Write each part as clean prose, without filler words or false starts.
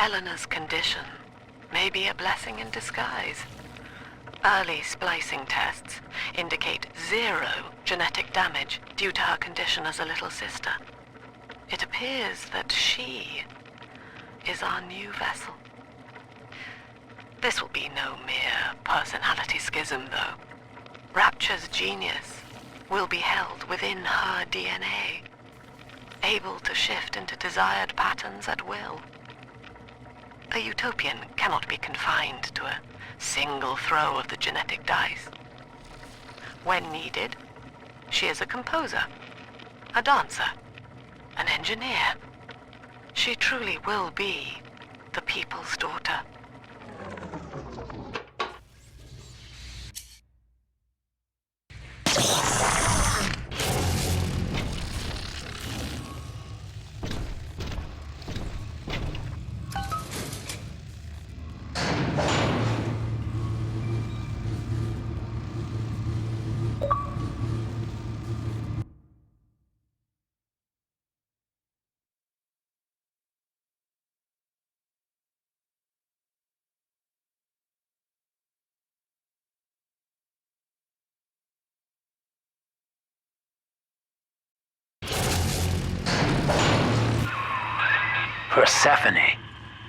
Eleanor's condition may be a blessing in disguise. Early splicing tests indicate 0 genetic damage due to her condition as a little sister. It appears that she is our new vessel. This will be no mere personality schism, though. Rapture's genius will be held within her DNA, able to shift into desired patterns at will. A utopian cannot be confined to a single throw of the genetic dice. When needed, she is a composer, a dancer, an engineer. She truly will be the people's daughter. Persephone,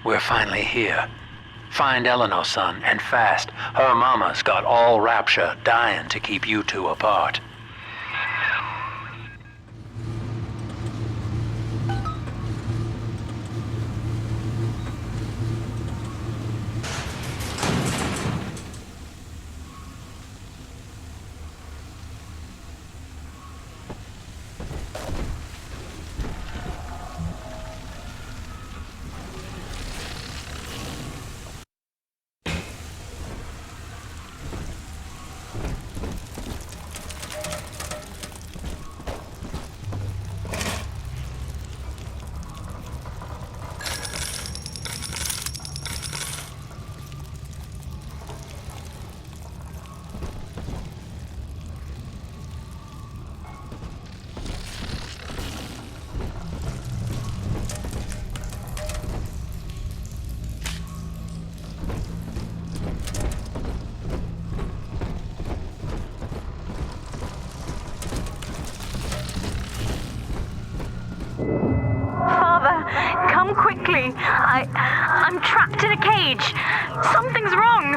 we're finally here. Find Eleanor, son, and fast. Her mama's got all Rapture dying to keep you two apart. Come quickly. I'm trapped in a cage. Something's wrong.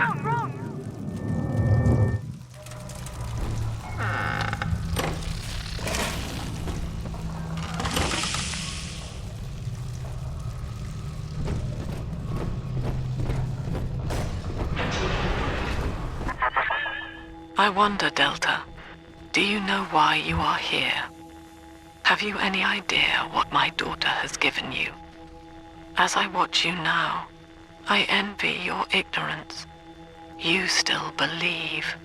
I wonder, Delta, do you know why you are here? Have you any idea what my daughter has given you? As I watch you now, I envy your ignorance. You still believe.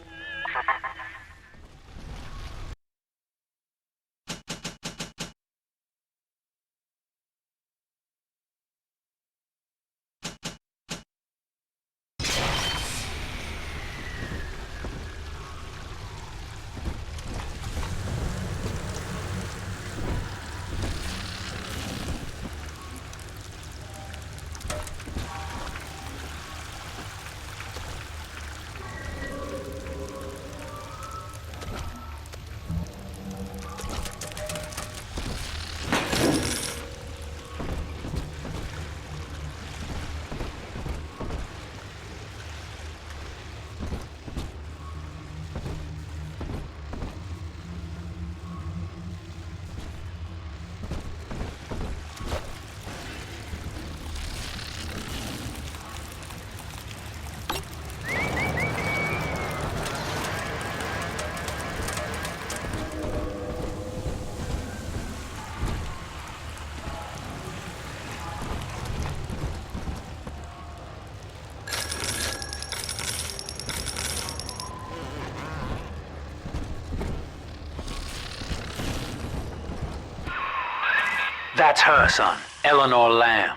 That's her, son, Eleanor Lamb.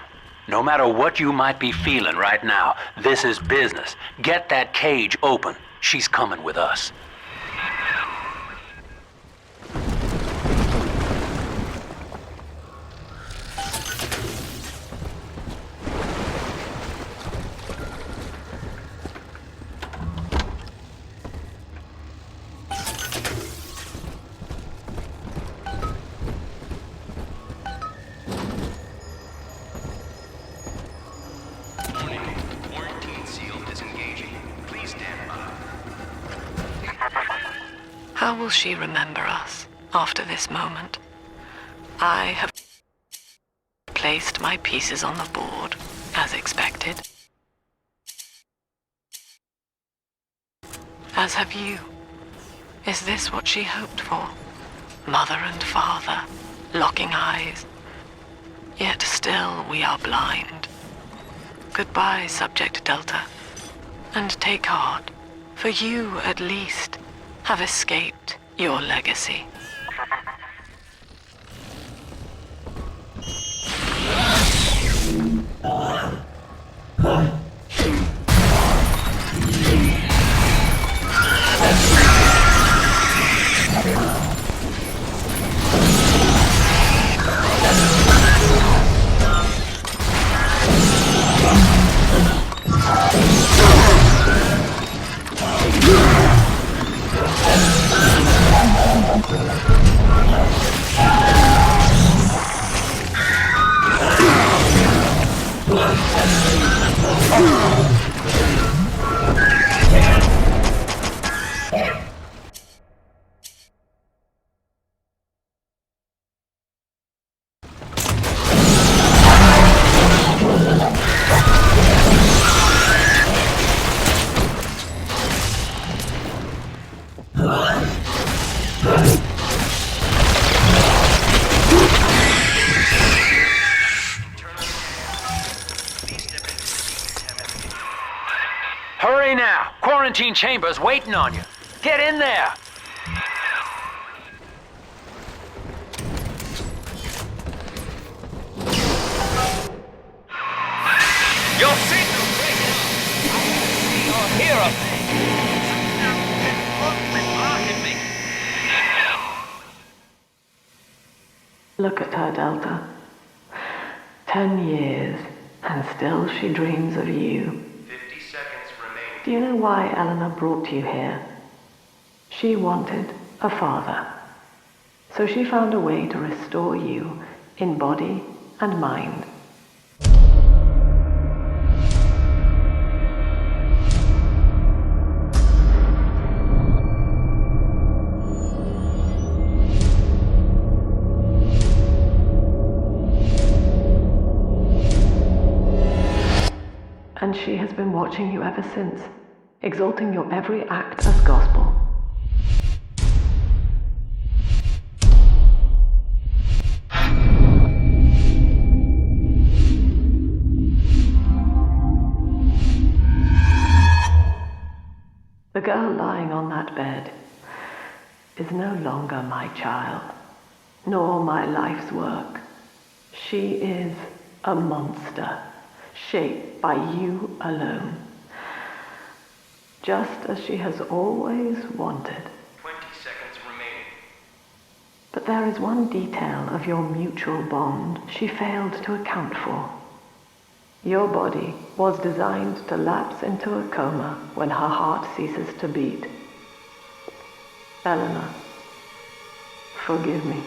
No matter what you might be feeling right now, this is business. Get that cage open. She's coming with us. How will she remember us after this moment? I have placed my pieces on the board, as expected. As have you. Is this what she hoped for? Mother and father, locking eyes. Yet still we are blind. Goodbye, Subject Delta. And take heart, for you, at least, have escaped your legacy. Hurry now! Quarantine chamber's waiting on you. Get in there! Your signal breaks! You're here of me! Look at her, Delta. 10 years, and still she dreams of you. 50 seconds remaining. Do you know why Eleanor brought you here? She wanted a father. So she found a way to restore you in body and mind. And she has been watching you ever since, exalting your every act as gospel. The girl lying on that bed is no longer my child, nor my life's work. She is a monster, shaped by you alone, just as she has always wanted. 20 seconds remaining. But there is one detail of your mutual bond she failed to account for. Your body was designed to lapse into a coma when her heart ceases to beat. Eleanor, forgive me.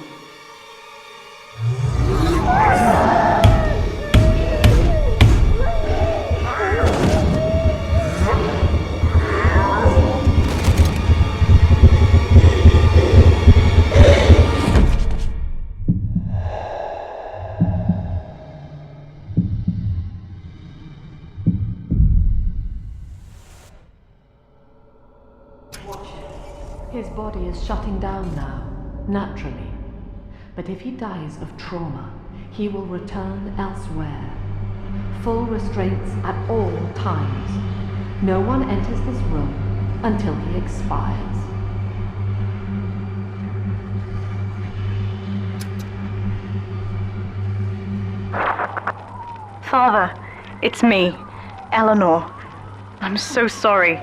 His body is shutting down now, naturally. But if he dies of trauma, he will return elsewhere. Full restraints at all times. No one enters this room until he expires. Father, it's me, Eleanor. I'm so sorry.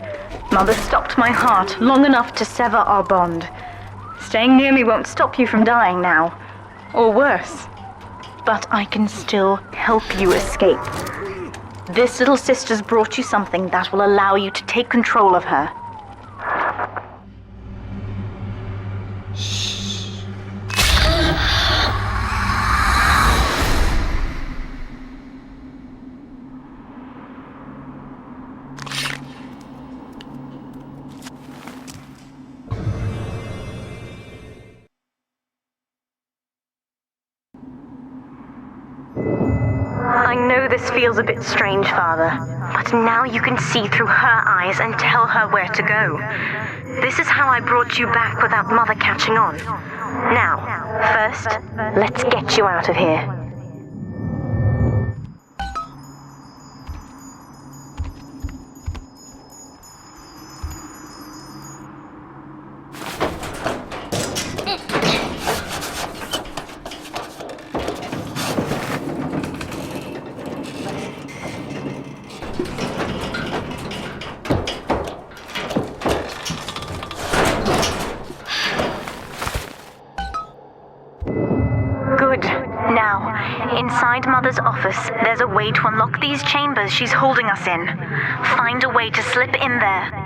Mother stopped my heart long enough to sever our bond. Staying near me won't stop you from dying now. Or worse. But I can still help you escape. This little sister's brought you something that will allow you to take control of her. I know this feels a bit strange, Father, but now you can see through her eyes and tell her where to go. This is how I brought you back without Mother catching on. Now, first, let's get you out of here. Inside Mother's office, there's a way to unlock these chambers she's holding us in. Find a way to slip in there.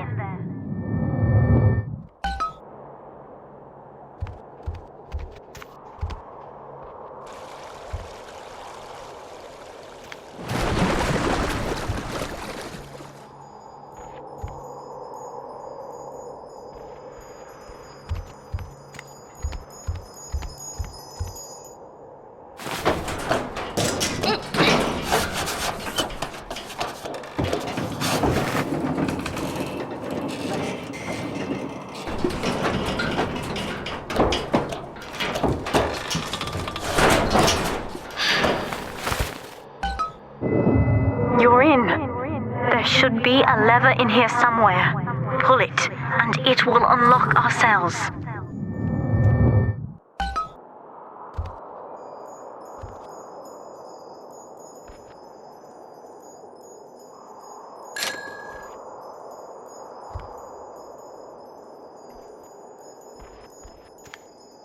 You're in. There should be a lever in here somewhere. Pull it, and it will unlock our cells.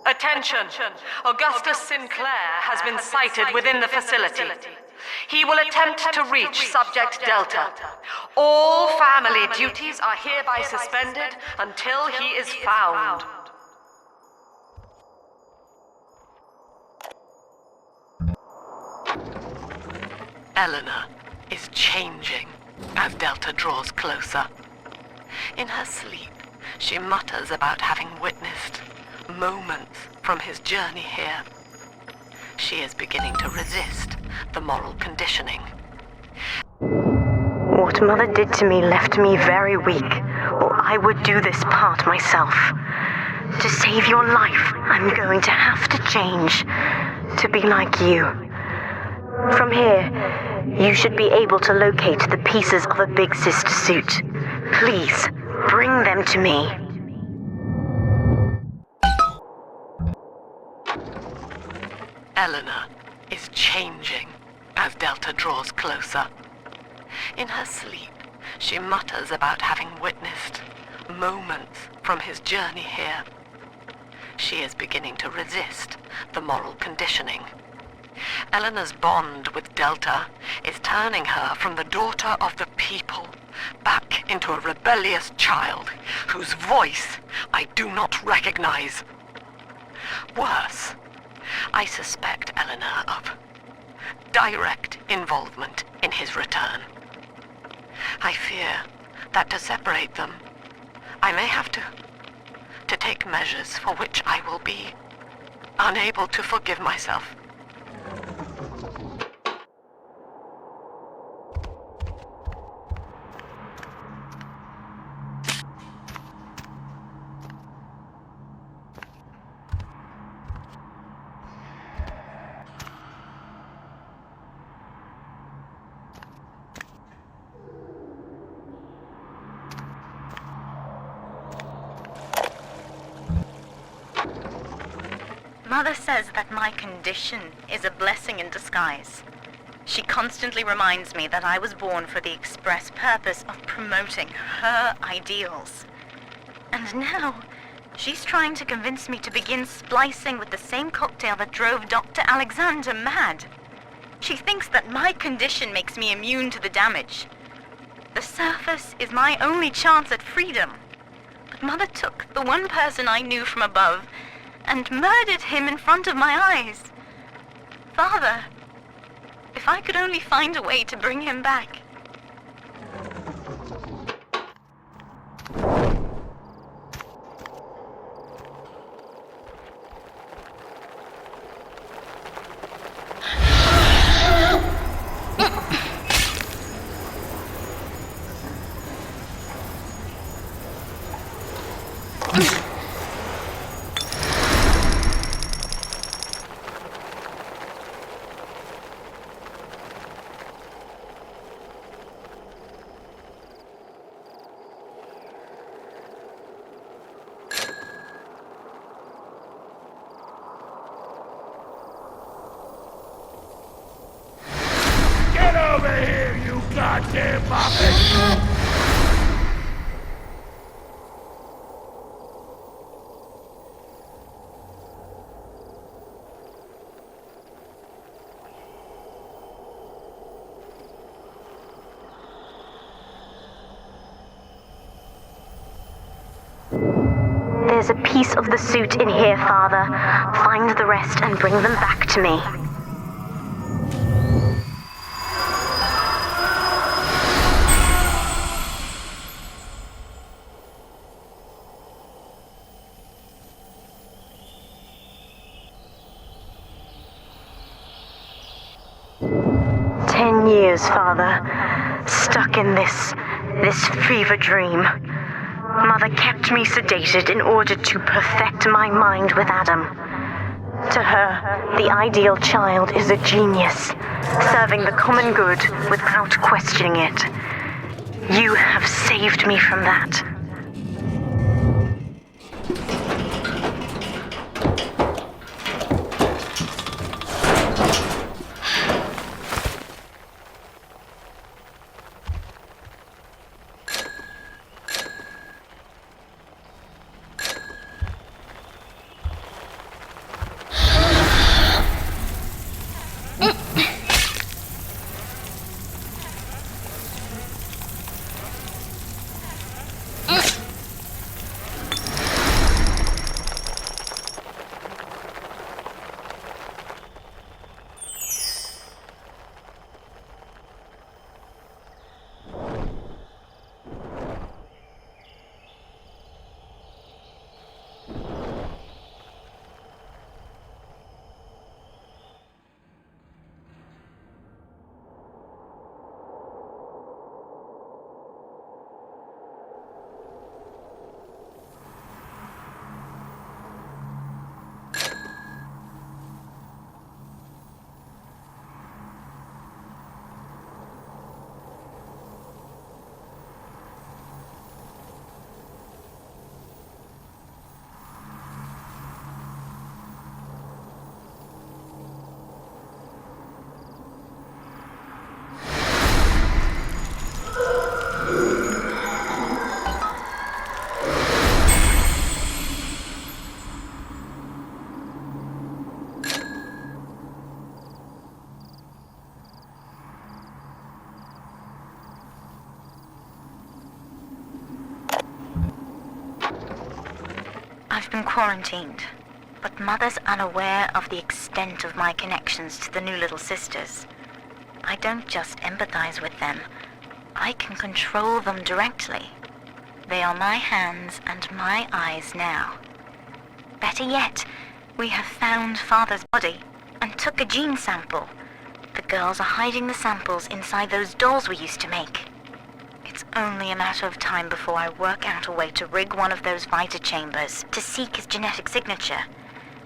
Attention! Augustus Sinclair has been sighted within the facility. He will attempt to reach Subject Delta. All family duties are hereby suspended until he is found. Eleanor is changing as Delta draws closer. In her sleep, she mutters about having witnessed moments from his journey here. She is beginning to resist the moral conditioning. What Mother did to me left me very weak, or I would do this part myself. To save your life, I'm going to have to change, to be like you. From here, you should be able to locate the pieces of a Big Sister suit. Please, bring them to me. Eleanor is changing as Delta draws closer. In her sleep, she mutters about having witnessed moments from his journey here. She is beginning to resist the moral conditioning. Eleanor's bond with Delta is turning her from the daughter of the people back into a rebellious child whose voice I do not recognize. Worse, I suspect Eleanor of direct involvement in his return. I fear that to separate them, I may have to take measures for which I will be unable to forgive myself. Mother says that my condition is a blessing in disguise. She constantly reminds me that I was born for the express purpose of promoting her ideals. And now, she's trying to convince me to begin splicing with the same cocktail that drove Dr. Alexander mad. She thinks that my condition makes me immune to the damage. The surface is my only chance at freedom. But Mother took the one person I knew from above and murdered him in front of my eyes. Father, if I could only find a way to bring him back. There's a piece of the suit in here, Father. Find the rest and bring them back to me. Years, Father, stuck in this fever dream. Mother kept me sedated in order to perfect my mind with Adam. To her, the ideal child is a genius, serving the common good without questioning it. You have saved me from that. I've been quarantined, but Mother's unaware of the extent of my connections to the new little sisters. I don't just empathize with them, I can control them directly. They are my hands and my eyes now. Better yet, we have found Father's body and took a gene sample. The girls are hiding the samples inside those dolls we used to make. It's only a matter of time before I work out a way to rig one of those vita chambers to seek his genetic signature.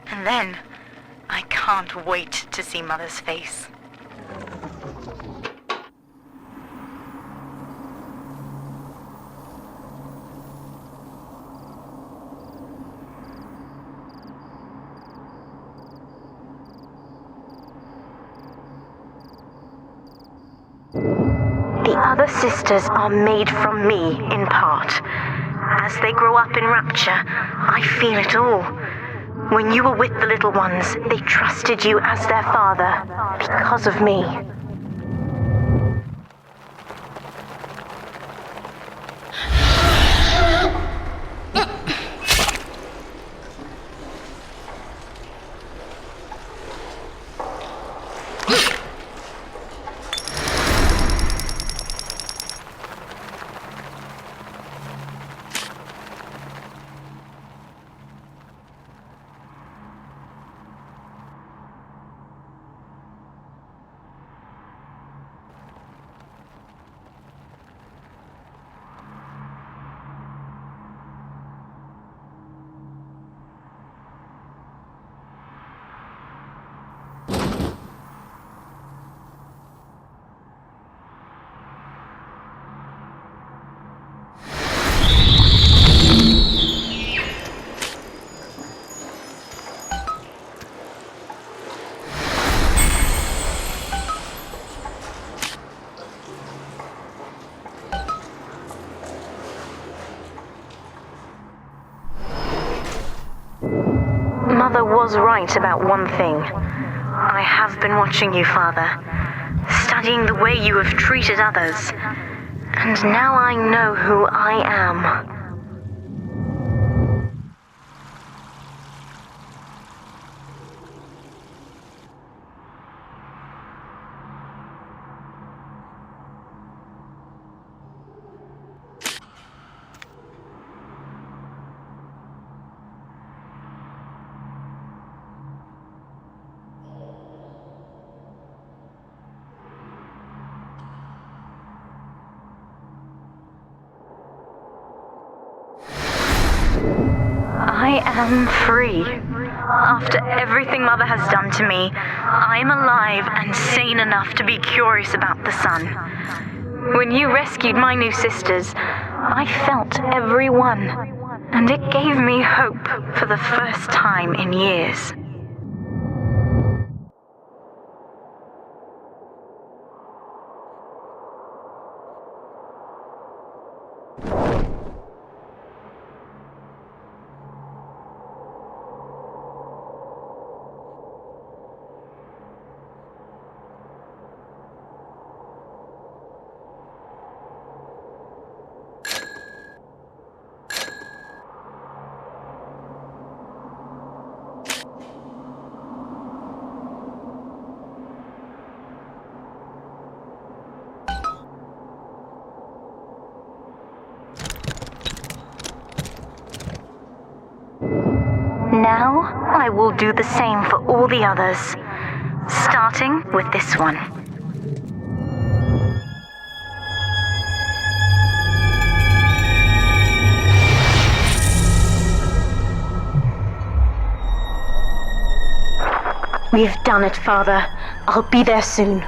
And then, I can't wait to see Mother's face. The other sisters are made from me, in part. As they grow up in Rapture, I feel it all. When you were with the little ones, they trusted you as their father, because of me. was right about one thing. I have been watching you, Father, studying the way you have treated others, and now I know who I am. I am free. After everything Mother has done to me, I am alive and sane enough to be curious about the sun. When you rescued my new sisters, I felt every one, and it gave me hope for the first time in years. Now, I will do the same for all the others, starting with this one. We've done it, Father. I'll be there soon.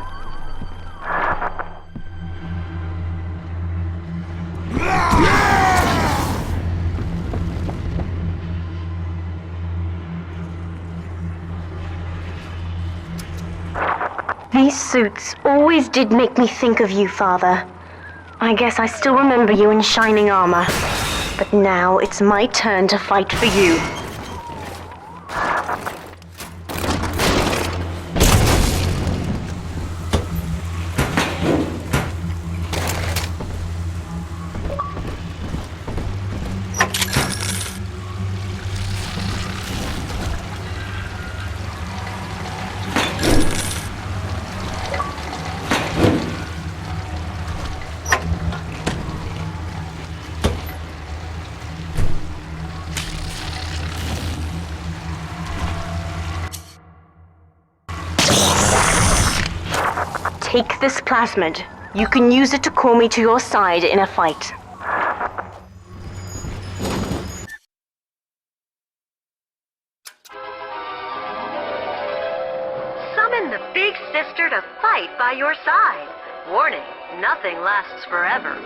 These suits always did make me think of you, Father. I guess I still remember you in shining armor. But now it's my turn to fight for you. Take this plasmid. You can use it to call me to your side in a fight. Summon the big sister to fight by your side. Warning, nothing lasts forever.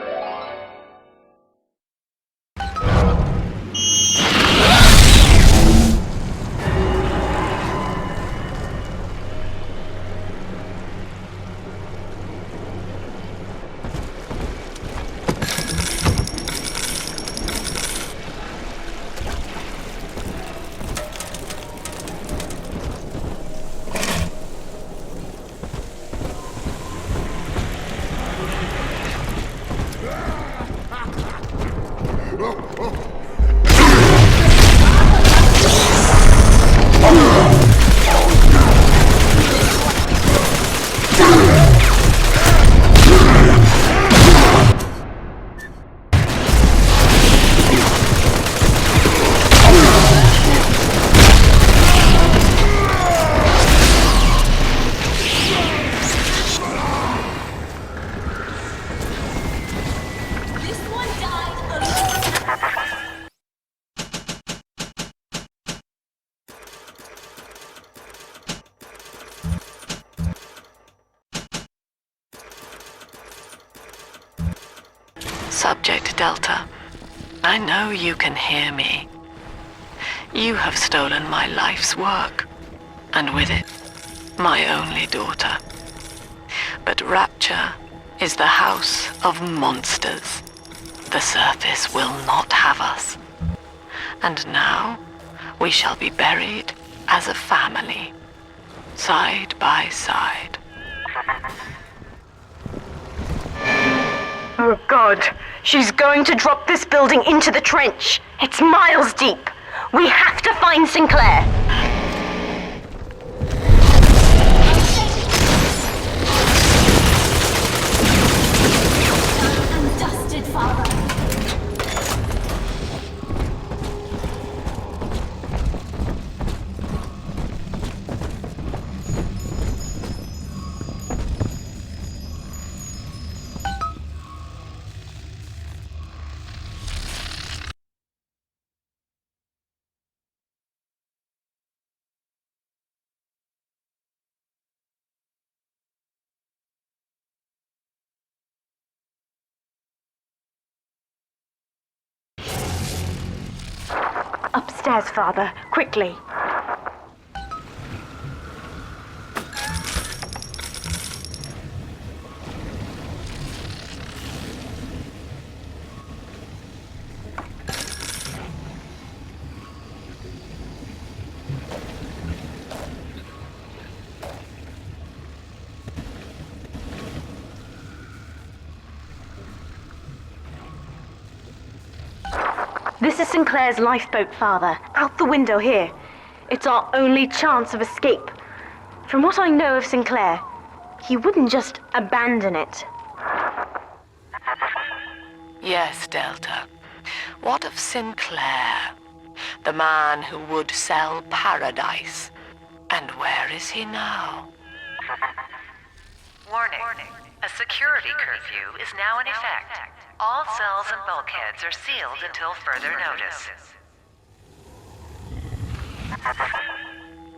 Subject Delta, I know you can hear me. You have stolen my life's work, and with it, my only daughter. But Rapture is the house of monsters. The surface will not have us. And now, we shall be buried as a family, side by side. Oh God, she's going to drop this building into the trench. It's miles deep. We have to find Sinclair. I'm dusted, Father. Upstairs, Father, quickly. This is Sinclair's lifeboat, Father. Out the window here. It's our only chance of escape. From what I know of Sinclair, he wouldn't just abandon it. Yes, Delta. What of Sinclair? The man who would sell paradise. And where is he now? Warning. A security curfew is now in effect. All cells and bulkheads are sealed until further notice.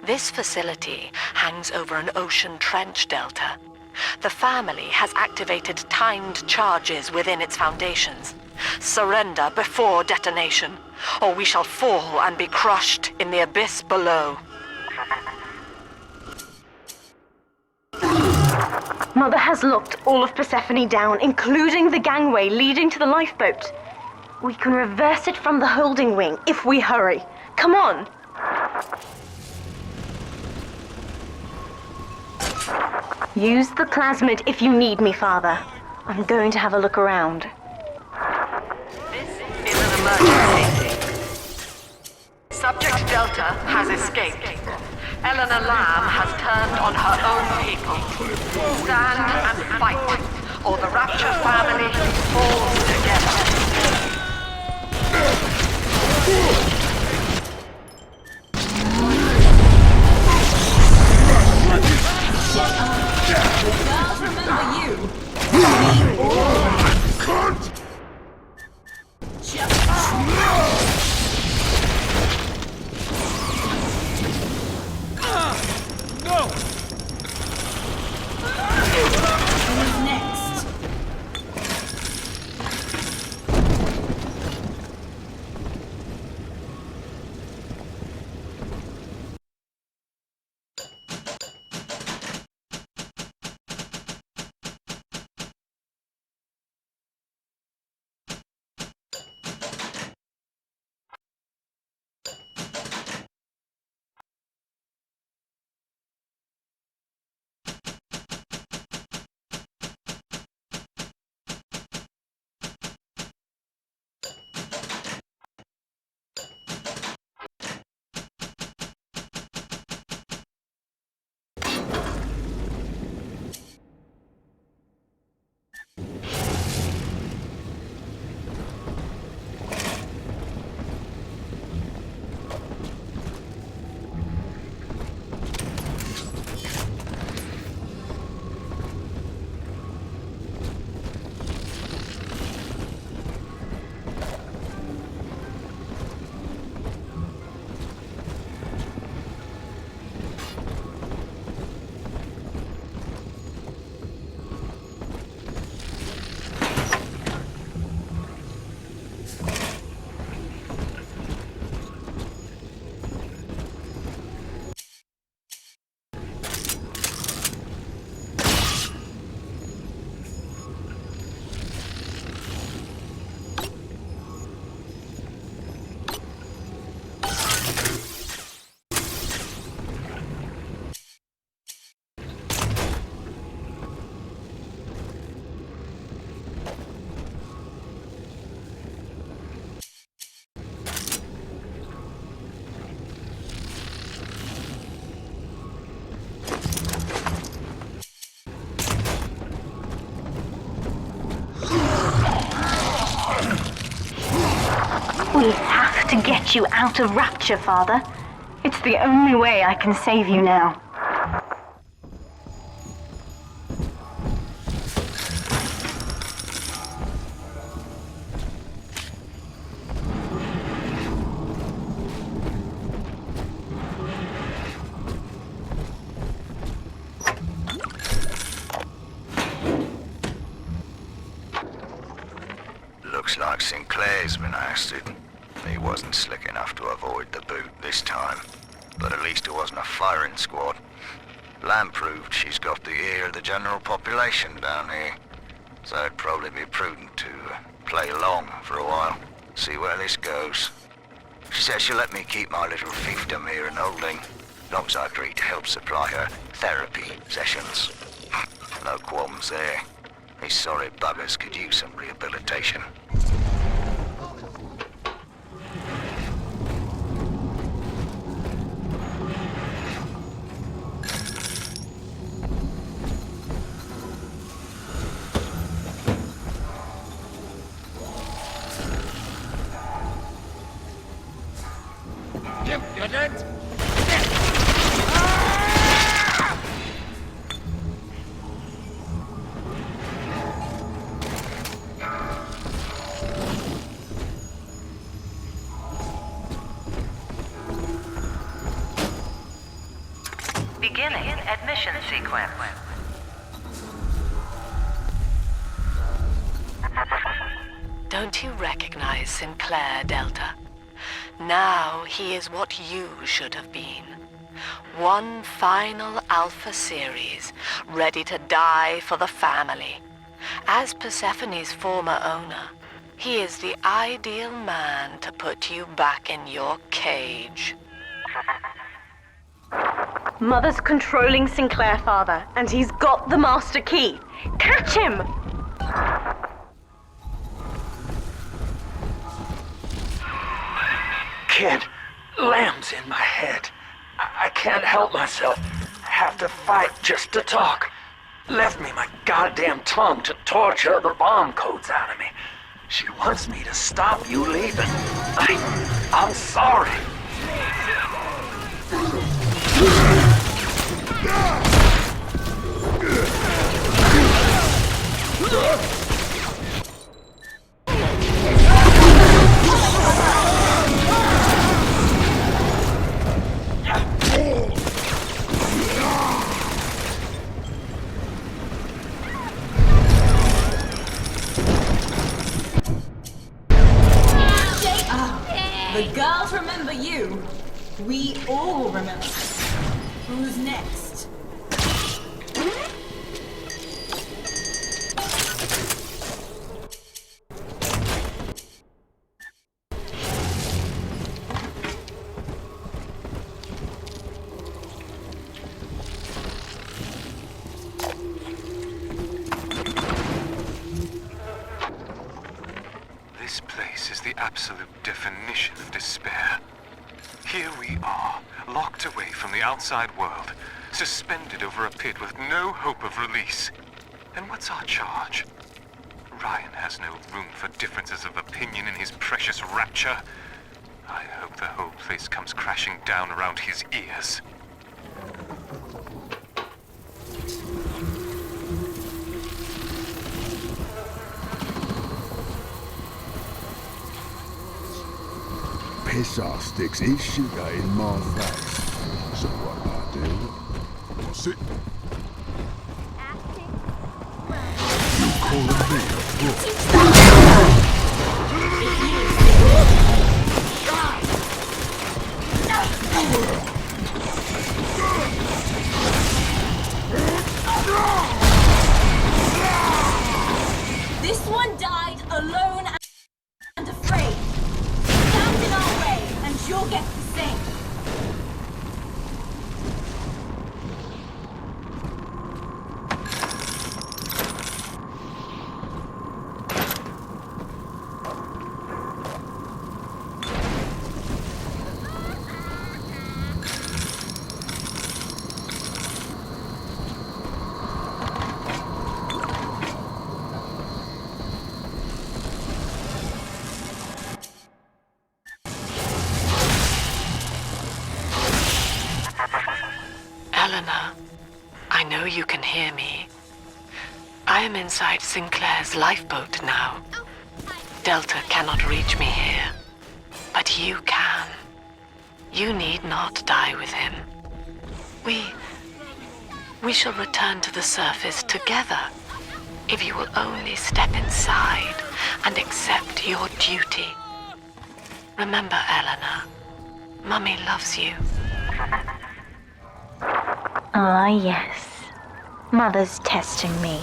This facility hangs over an ocean trench, Delta. The family has activated timed charges within its foundations. Surrender before detonation, or we shall fall and be crushed in the abyss below. Mother has locked all of Persephone down, including the gangway leading to the lifeboat. We can reverse it from the holding wing if we hurry. Come on! Use the plasmid if you need me, Father. I'm going to have a look around. This is an emergency. Subject Delta has escaped. Eleanor Lamb has turned on her own people. Stand and fight, or the Rapture family falls We have to get you out of Rapture, Father. It's the only way I can save you now. Looks like Sinclair's been ousted. He wasn't slick enough to avoid the boot this time. But at least it wasn't a firing squad. Lamb proved she's got the ear of the general population down here. So it'd probably be prudent to play along for a while. See where this goes. She says she'll let me keep my little fiefdom here in holding. As long as I agree to help supply her therapy sessions. No qualms there. These sorry buggers could use some rehabilitation. Beginning admission sequence. Don't you recognize Sinclair, Delta? Now he is what you should have been. One final Alpha series, ready to die for the family. As Persephone's former owner, he is the ideal man to put you back in your cage. Mother's controlling Sinclair, Father, and he's got the master key. Catch him! Kid, Lamb's in my head. I can't help myself. I have to fight just to talk. Left me my goddamn tongue to torture the bomb codes out of me. She wants me to stop you leaving. I'm sorry. The girls remember you. We all remember. Who's next? This place is the absolute definition of despair. Here we are, locked away from the outside world, suspended over a pit with no hope of release. And what's our charge? Ryan has no room for differences of opinion in his precious Rapture. I hope the whole place comes crashing down around his ears. Piss off sticks each sugar in my face. So what I do? What's it? You calling me a fool? This one died alone and afraid. Stand in our way and you'll get the same. hear me. I am inside Sinclair's lifeboat now. Delta cannot reach me here, but you can. You need not die with him. We shall return to the surface together, if you will only step inside and accept your duty. Remember, Eleanor, Mummy loves you. Ah, yes. Mother's testing me.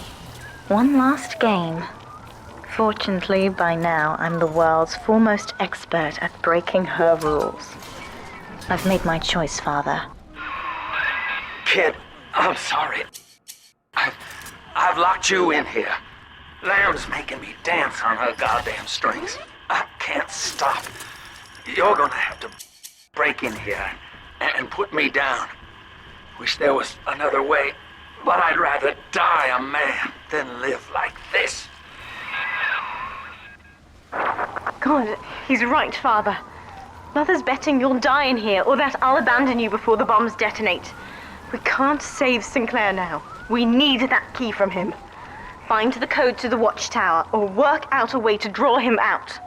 One last game. Fortunately, by now, I'm the world's foremost expert at breaking her rules. I've made my choice, Father. Kid, I'm sorry. I've locked you in here. Lamb's making me dance on her goddamn strings. I can't stop. You're gonna have to break in here and put me down. Wish there was another way, but I'd rather die a man than live like this. God, he's right, Father. Mother's betting you'll die in here, or that I'll abandon you before the bombs detonate. We can't save Sinclair now. We need that key from him. Find the code to the watchtower, or work out a way to draw him out.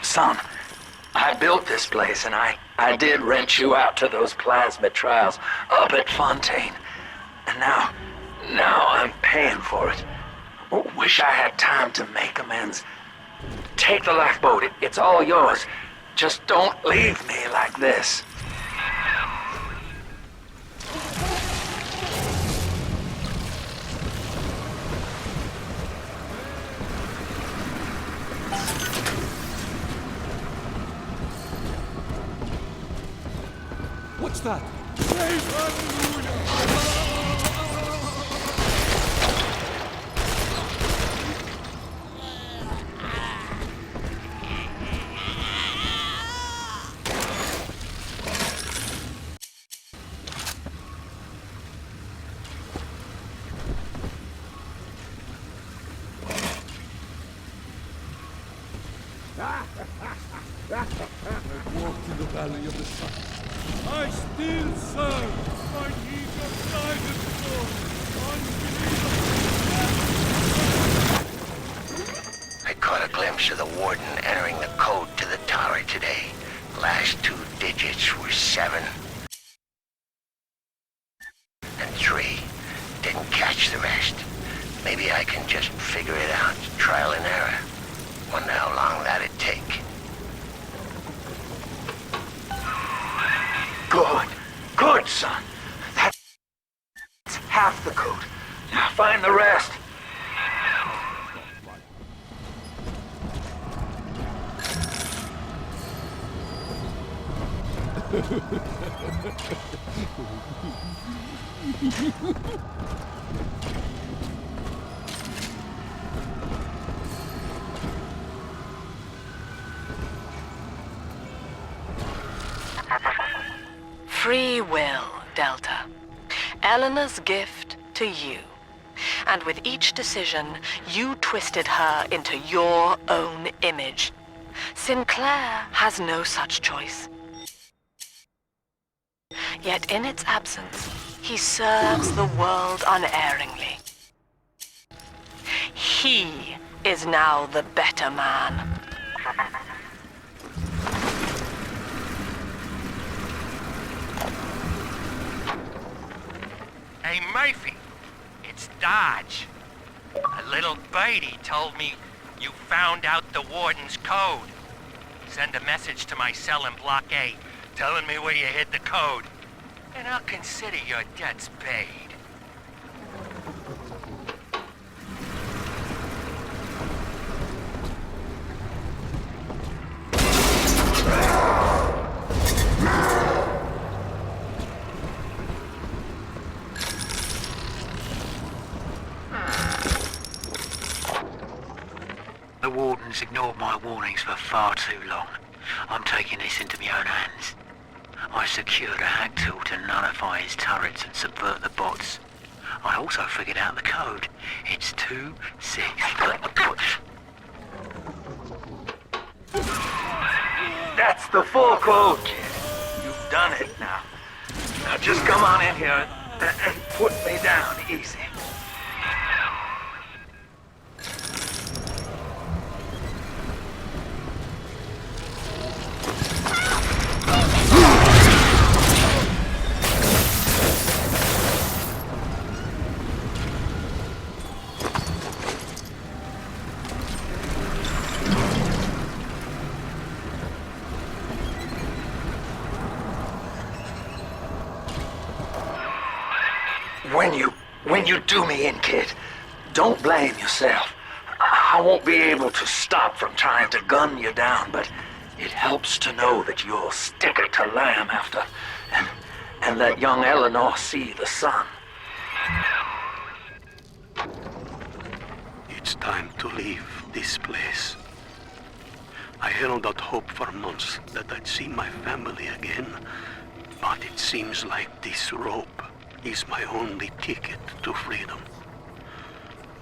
Son, I built this place and I did rent you out to those Plasmid trials up at Fontaine. And now I'm paying for it. Wish I had time to make amends. Take the lifeboat, it's all yours. Just don't leave me like this. What's that? I've walked in the valley of the sun. I still serve my need of guidance for I caught a glimpse of the warden entering the code to the tower today. Last two digits were 7 and 3. Didn't catch the rest. Maybe I can just figure it out, trial and error. Wonder how long that'd take. Good, son. That's half the code. Now find the rest. Free will, Delta. Eleanor's gift to you. And with each decision, you twisted her into your own image. Sinclair has no such choice. Yet in its absence, he serves the world unerringly. He is now the better man. Hey, Murphy, it's Dodge. A little birdie told me You found out the Warden's code. Send a message to my cell in Block A, telling me where you hid the code, and I'll consider your debts paid. The Warden's ignored my warnings for far too long. I'm taking this into my own hands. I secured a hack tool to nullify his turrets and subvert the bots. I also figured out the code. It's 2-6. That's the full code, kid. You've done it now. Now just come on in here and put me down easy. When you do me in, kid, don't blame yourself. I won't be able to stop from trying to gun you down, but it helps to know that you'll stick it to lamb after and let young Eleanor see the sun. It's time to leave this place. I held out hope for months that I'd see my family again, but it seems like this rope is my only ticket to freedom.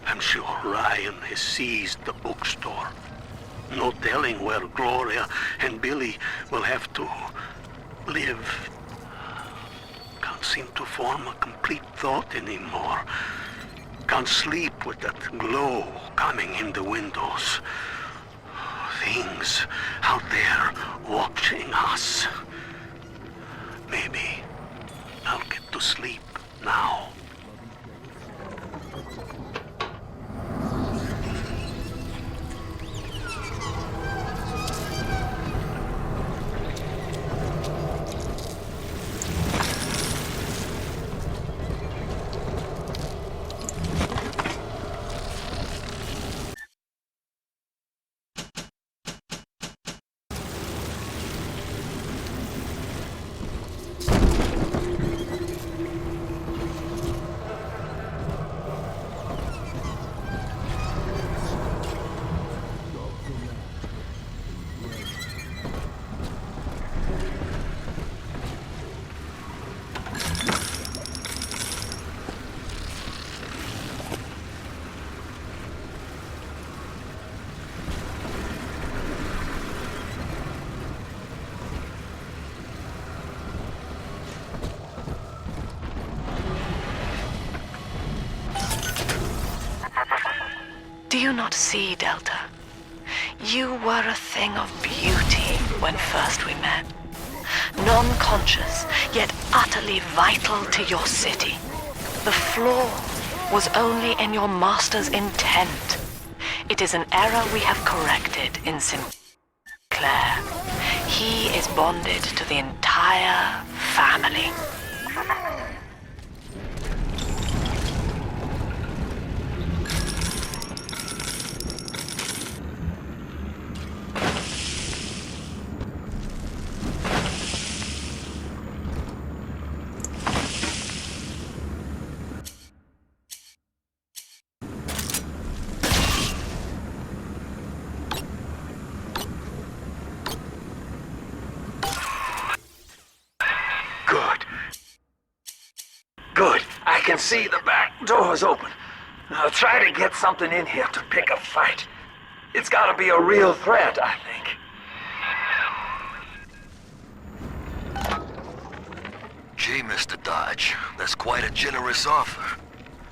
I'm sure Ryan has seized the bookstore. No telling where Gloria and Billy will have to live. Can't seem to form a complete thought anymore. Can't sleep with that glow coming in the windows. Things out there watching us. Maybe I'll get to sleep now. Do you not see, Delta? You were a thing of beauty when first we met. Non-conscious, yet utterly vital to your city. The flaw was only in your master's intent. It is an error we have corrected in Sinclair. He is bonded to the entire family. Good. I can see the back door's open. Now try to get something in here to pick a fight. It's gotta be a real threat, I think. Gee, Mr. Dodge, that's quite a generous offer.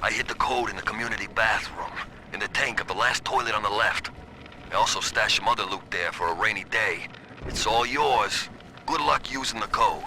I hid the code in the community bathroom, in the tank of the last toilet on the left. I also stashed some other loot there for a rainy day. It's all yours. Good luck using the code.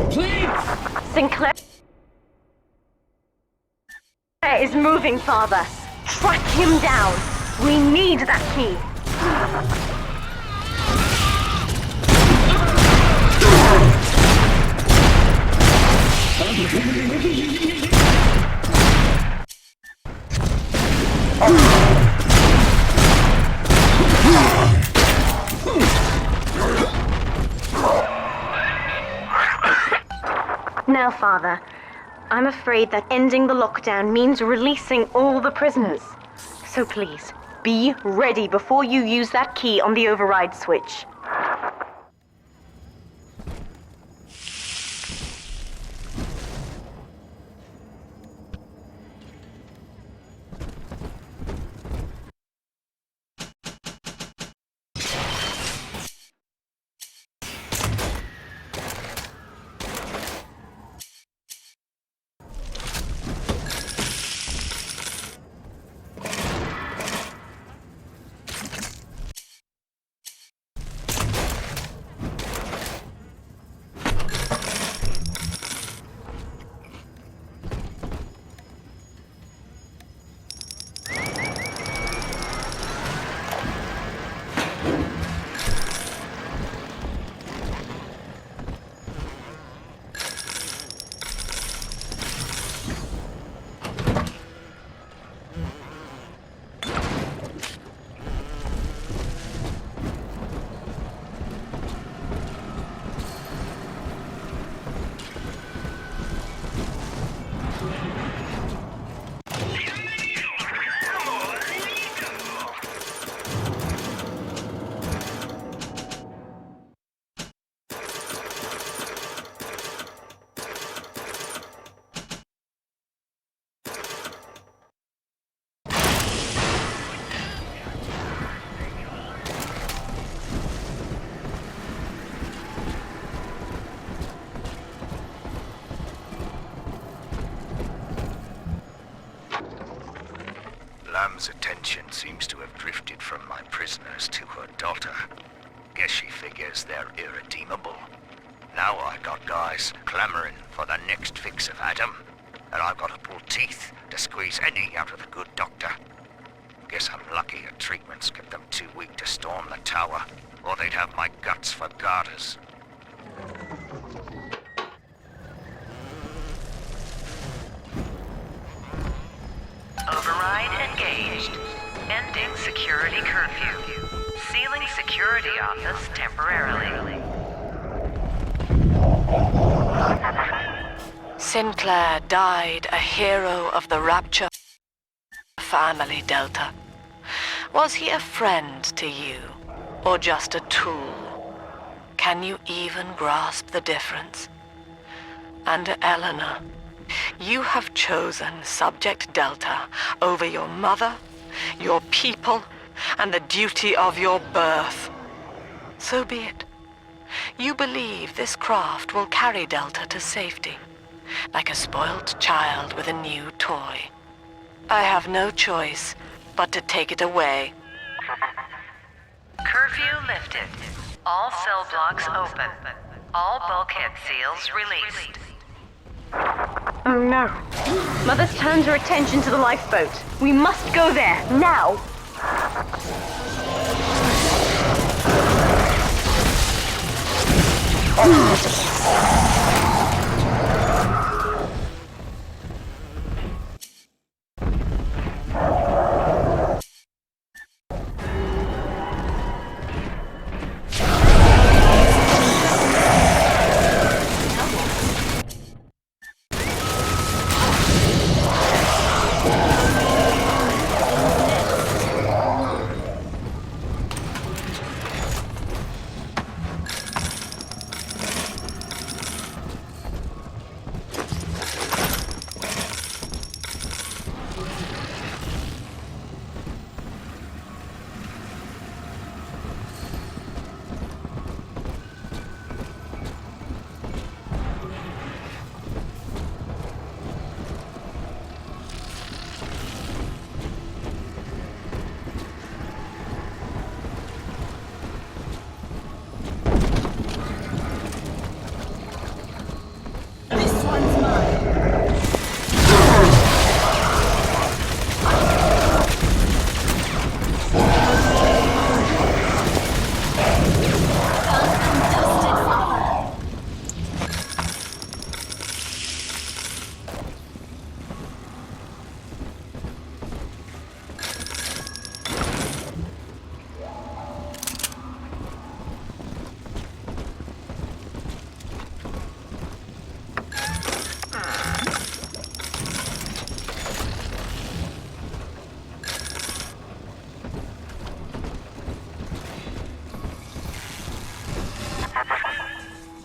Please! Sinclair is moving, Father. Track him down. We need that key. Now, Father, I'm afraid that ending the lockdown means releasing all the prisoners. So please, be ready before you use that key on the override switch. Lamb's attention seems to have drifted from my prisoners to her daughter. Guess she figures they're irredeemable. Now I got guys clamoring for the next fix of Adam, and I've got to pull teeth to squeeze any out of the good doctor. Guess I'm lucky her treatments kept them too weak to storm the tower, or they'd have my guts for garters. Override engaged. Ending security curfew. Sealing security office temporarily. Sinclair died a hero of the Rapture family, Delta. Was he a friend to you, or just a tool? Can you even grasp the difference? And Eleanor, you have chosen Subject Delta over your mother, your people, and the duty of your birth. So be it. You believe this craft will carry Delta to safety, like a spoilt child with a new toy. I have no choice but to take it away. Curfew lifted. All cell blocks open. All bulkhead seals released. Oh no. Mother's turned her attention to the lifeboat. We must go there, now!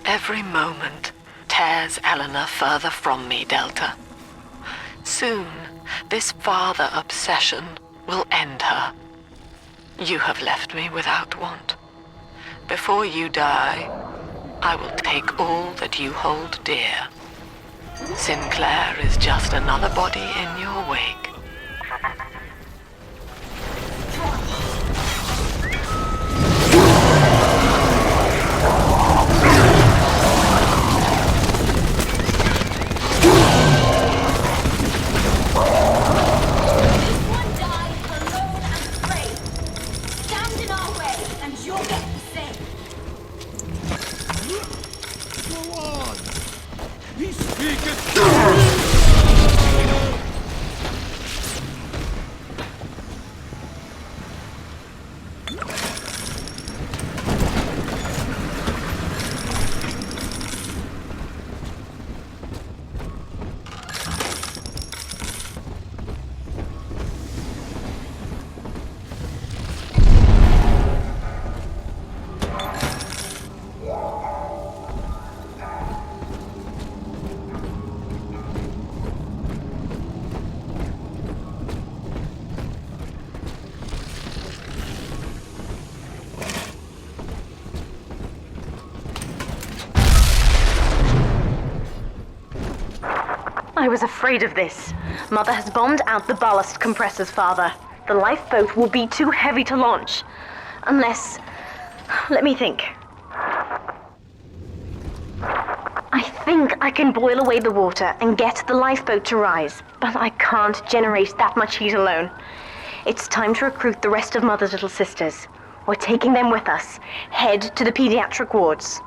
Every moment tears Eleanor further from me, Delta. Soon, this father obsession will end her. You have left me without want. Before you die, I will take all that you hold dear. Sinclair is just another body in your wake. I was afraid of this. Mother has bombed out the ballast compressors, Father. The lifeboat will be too heavy to launch. Unless... let me think. I think I can boil away the water and get the lifeboat to rise, but I can't generate that much heat alone. It's time to recruit the rest of Mother's little sisters. We're taking them with us. Head to the pediatric wards.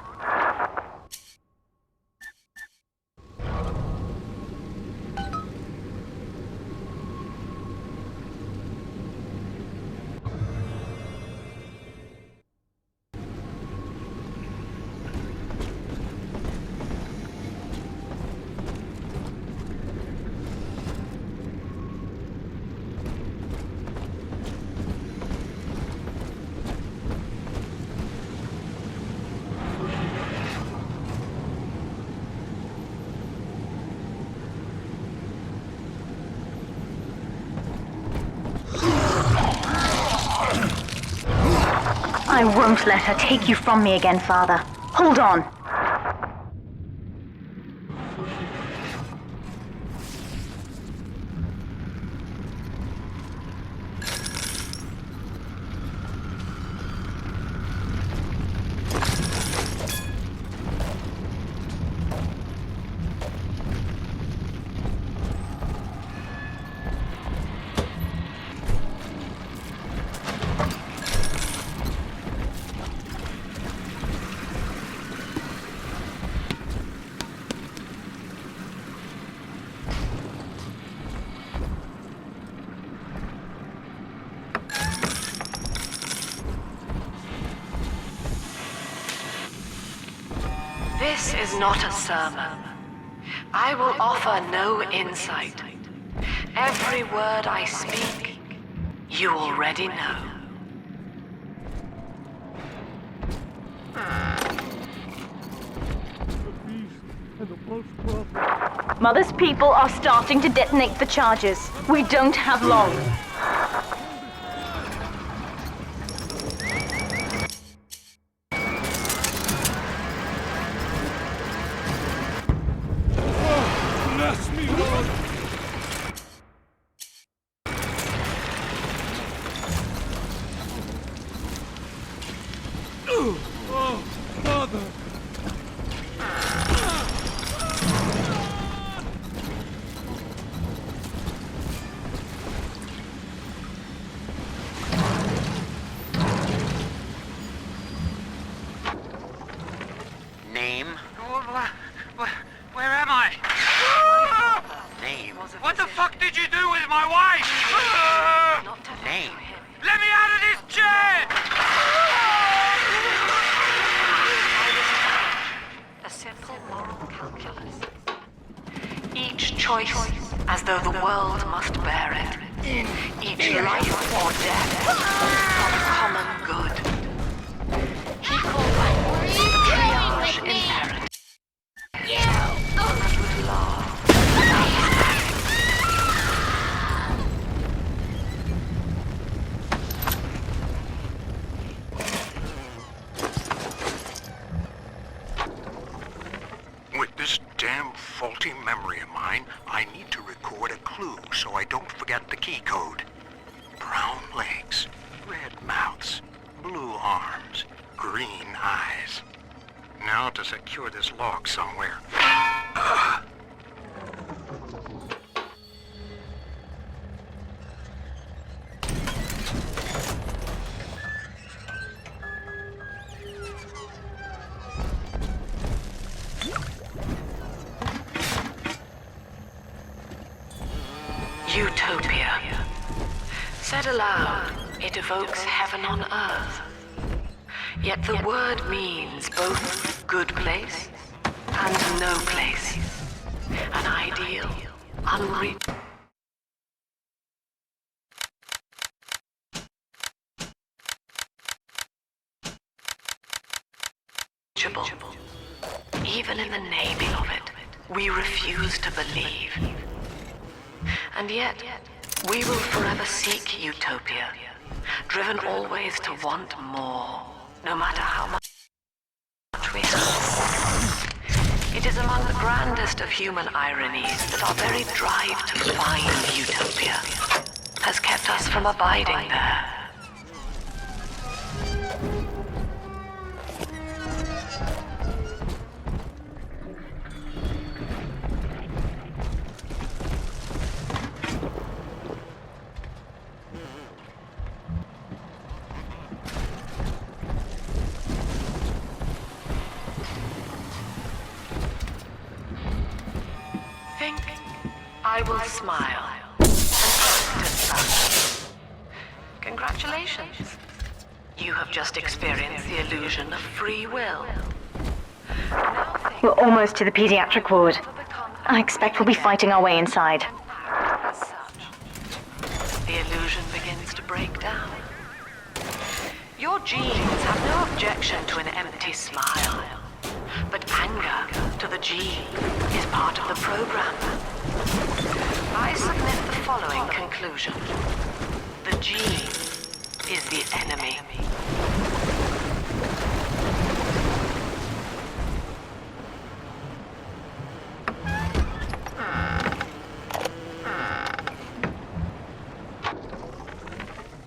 I won't let her take you from me again, Father. Hold on. This is not a sermon. I will offer no insight. Every word I speak, you already know. Mother's people are starting to detonate the charges. We don't have long. Where am I? Name. What the fuck did you do with my wife? Name. Let me out of this chair! A simple moral calculus. Each choice, as though the world must bear it. Each life or death for the common good. He called that the triage imperative. faulty memory of mine, I need to record a clue so I don't forget the key code. Brown legs, red mouths, blue arms, green eyes. Now to secure this log somewhere. Utopia. Said aloud, it evokes heaven on earth. Yet the word means both good place and no place. An ideal, unreachable. Even in the naming of it, we refuse to believe. And yet, we will forever seek utopia, driven always to want more, no matter how much we have. It is among the grandest of human ironies that our very drive to find utopia has kept us from abiding there. I will smile and act as such. Congratulations. You have just experienced the illusion of free will. We're almost to the pediatric ward. I expect we'll be fighting our way inside. As such, the illusion begins to break down. Your genes have no objection to an empty smile, but anger to the gene is part of the program. I submit the following conclusion. The gene is the enemy.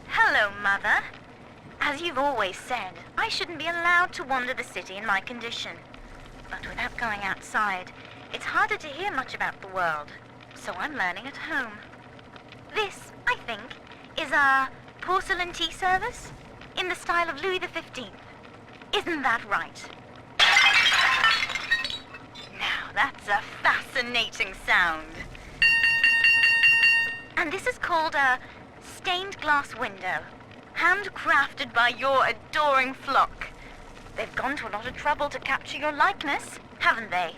Hello, Mother. As you've always said, I shouldn't be allowed to wander the city in my condition. But without going outside, it's harder to hear much about the world. So I'm learning at home. This, I think, is a porcelain tea service in the style of Louis XV. Isn't that right? Now, that's a fascinating sound. And this is called a stained glass window, handcrafted by your adoring flock. They've gone to a lot of trouble to capture your likeness, haven't they?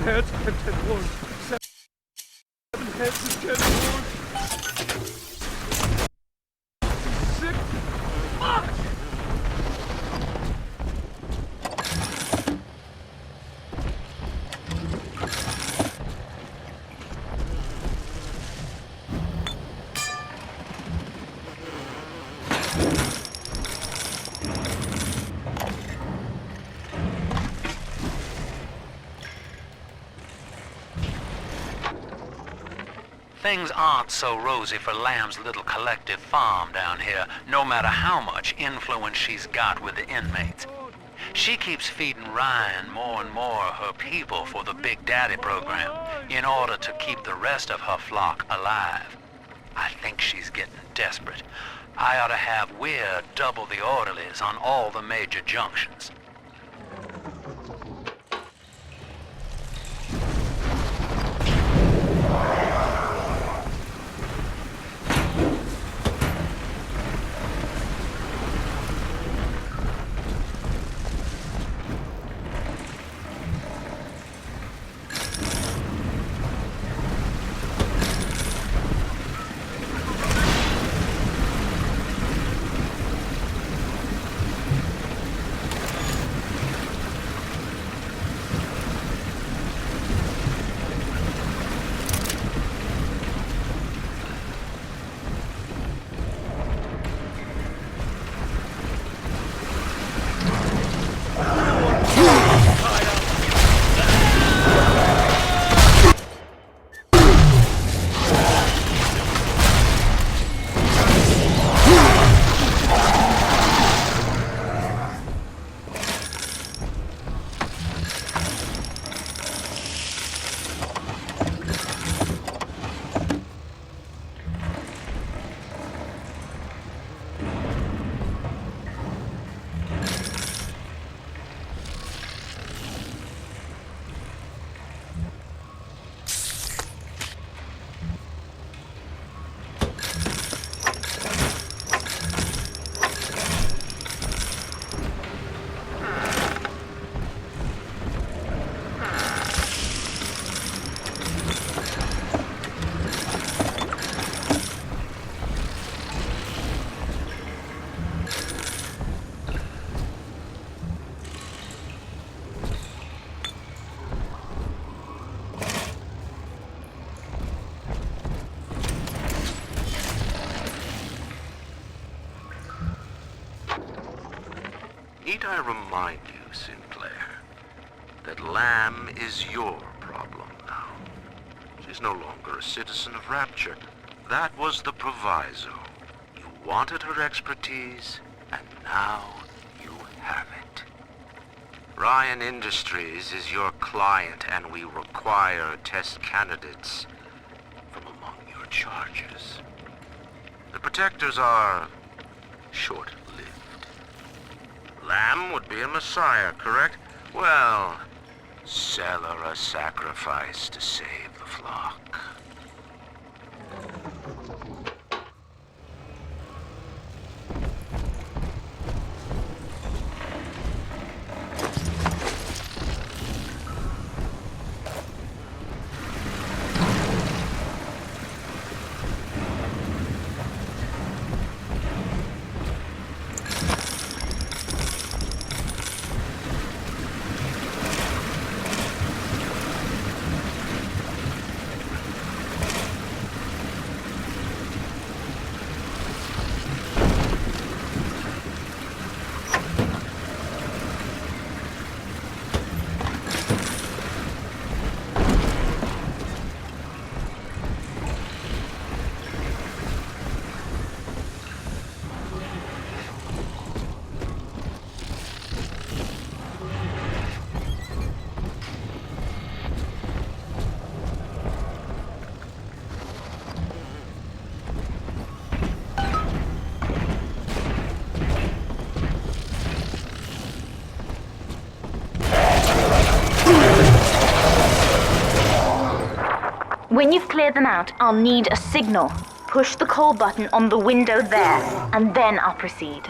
Heads and 10 wounds. 7 heads and 10 wounds. Sick. Fuck! Things aren't so rosy for Lamb's little collective farm down here, no matter how much influence she's got with the inmates. She keeps feeding Ryan more and more of her people for the Big Daddy program in order to keep the rest of her flock alive. I think she's getting desperate. I ought to have Weir double the orderlies on all the major junctions. Need I remind you, Sinclair, that Lamb is your problem now? She's no longer a citizen of Rapture. That was the proviso. You wanted her expertise, and now you have it. Ryan Industries is your client, and we require test candidates from among your charges. The protectors are short-lived. Lamb would be a messiah, correct? Well, sell her a sacrifice to save the flock. When you've cleared them out, I'll need a signal. Push the call button on the window there, and then I'll proceed.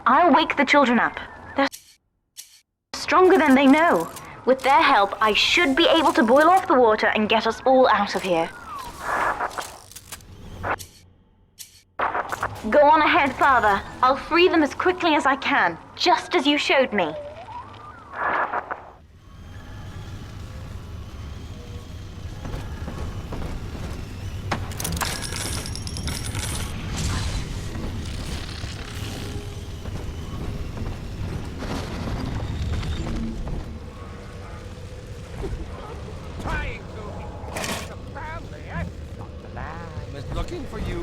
I'll wake the children up. They're stronger than they know. With their help, I should be able to boil off the water and get us all out of here. Go on ahead, Father. I'll free them as quickly as I can, just as you showed me. Looking for you.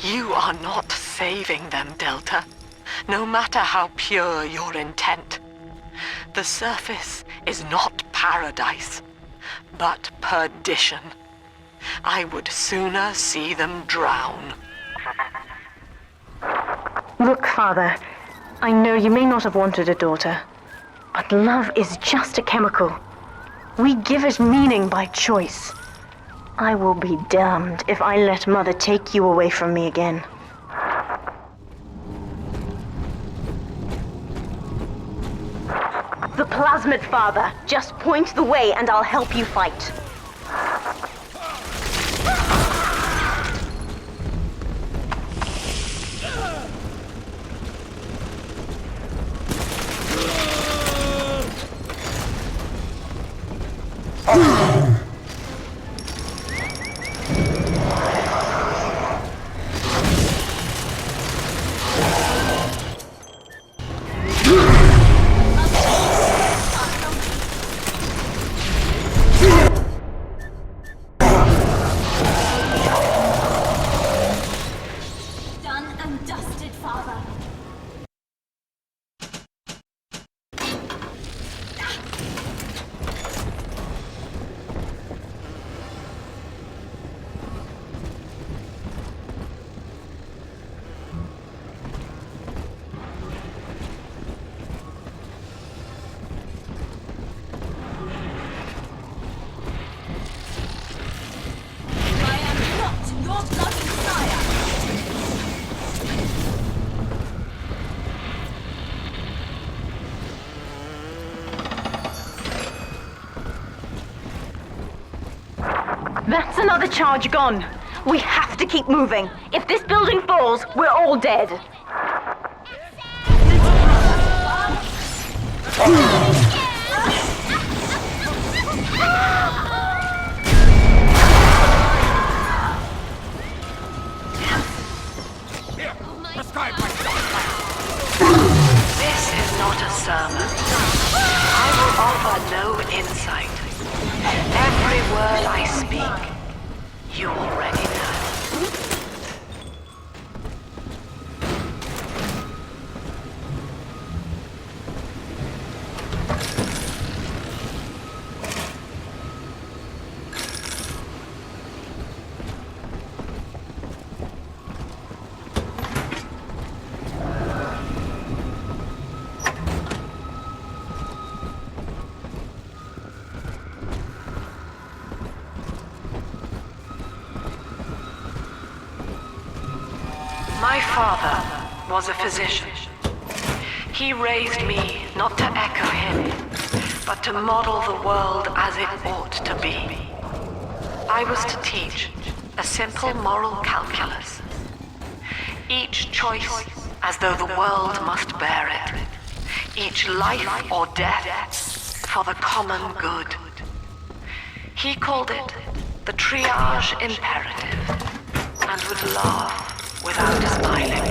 You are not saving them, Delta. No matter how pure your intent. The surface is not paradise, but perdition. I would sooner see them drown. Look, Father, I know you may not have wanted a daughter, but love is just a chemical. We give it meaning by choice. I will be damned if I let Mother take you away from me again. The Plasmid, Father. Just point the way and I'll help you fight. That's another charge gone. We have to keep moving. If this building falls, we're all dead. This is not a sermon. I will offer no insight. Every word I speak, you already know. My father was a physician. He raised me not to echo him, but to model the world as it ought to be. I was to teach a simple moral calculus. Each choice as though the world must bear it. Each life or death for the common good. He called it the triage imperative, and would laugh without smiling.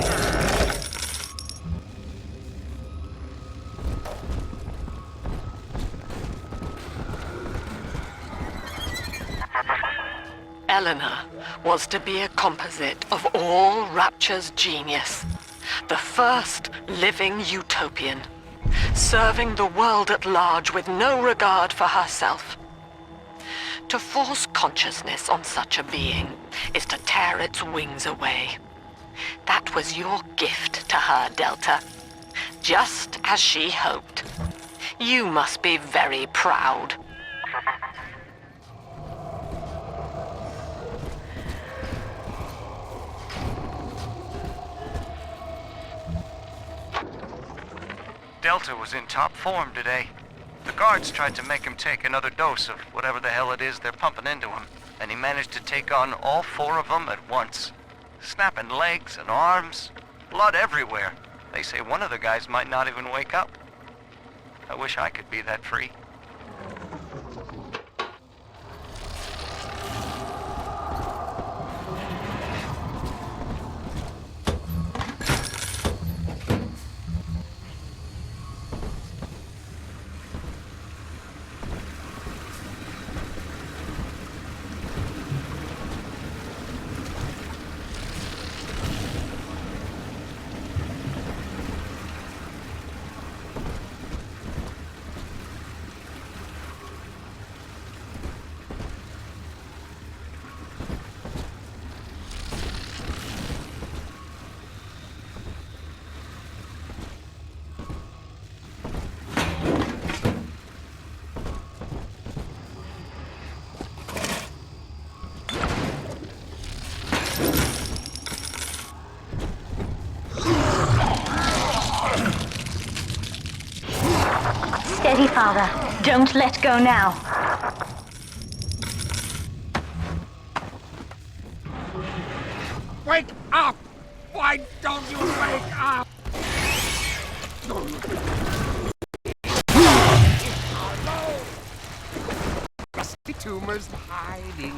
Eleanor was to be a composite of all Rapture's genius, the first living utopian, serving the world at large with no regard for herself. To force consciousness on such a being is to tear its wings away. That was your gift to her, Delta. Just as she hoped. You must be very proud. Delta was in top form today. The guards tried to make him take another dose of whatever the hell it is they're pumping into him, and he managed to take on all 4 of them at once. Snapping legs and arms, blood everywhere. They say one of the guys might not even wake up. I wish I could be that free. Steady, Father. Don't let go now. Wake up! Why don't you wake up? Rusty tumors hiding.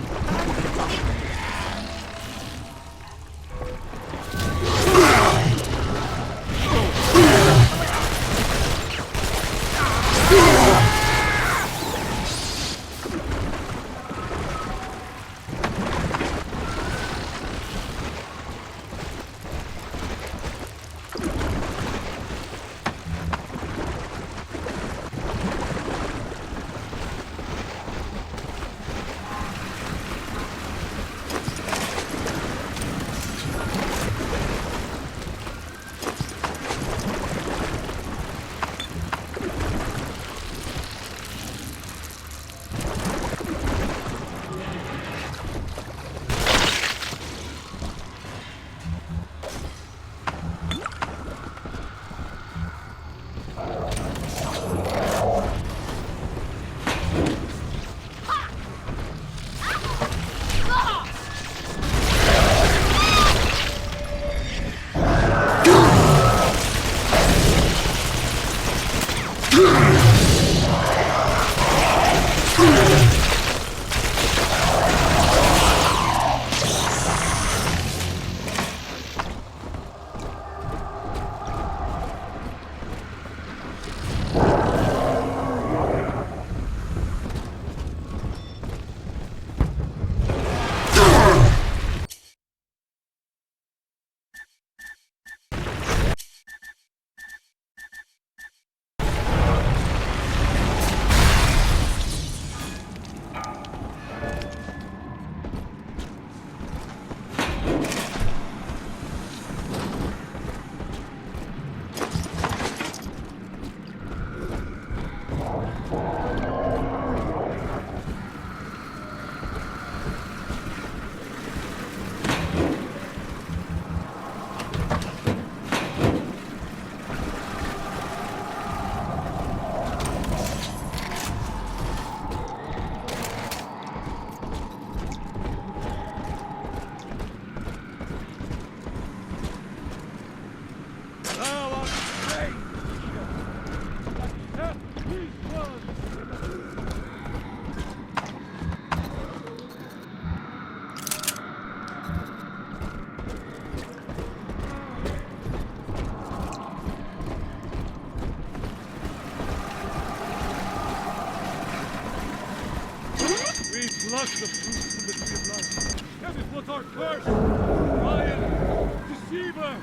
Pluck the fruit from the tree of life. That is what our curse! Lion! Deceiver!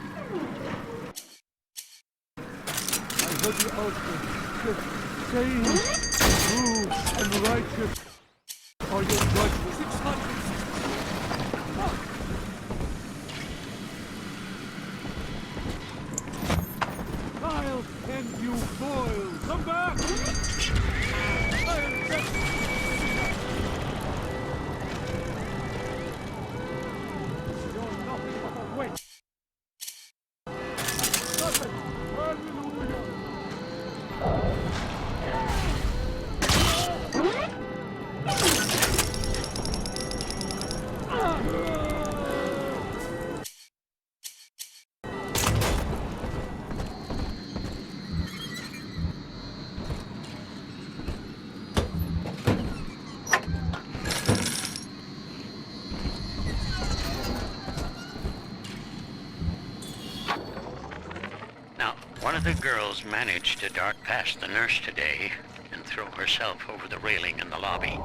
I heard you out saying, true and righteous are your judgments. 600! Boyle, come back! You're nothing but a waste. Nothing. Hallelujah. Now, one of the girls managed to dart past the nurse today and throw herself over the railing in the lobby.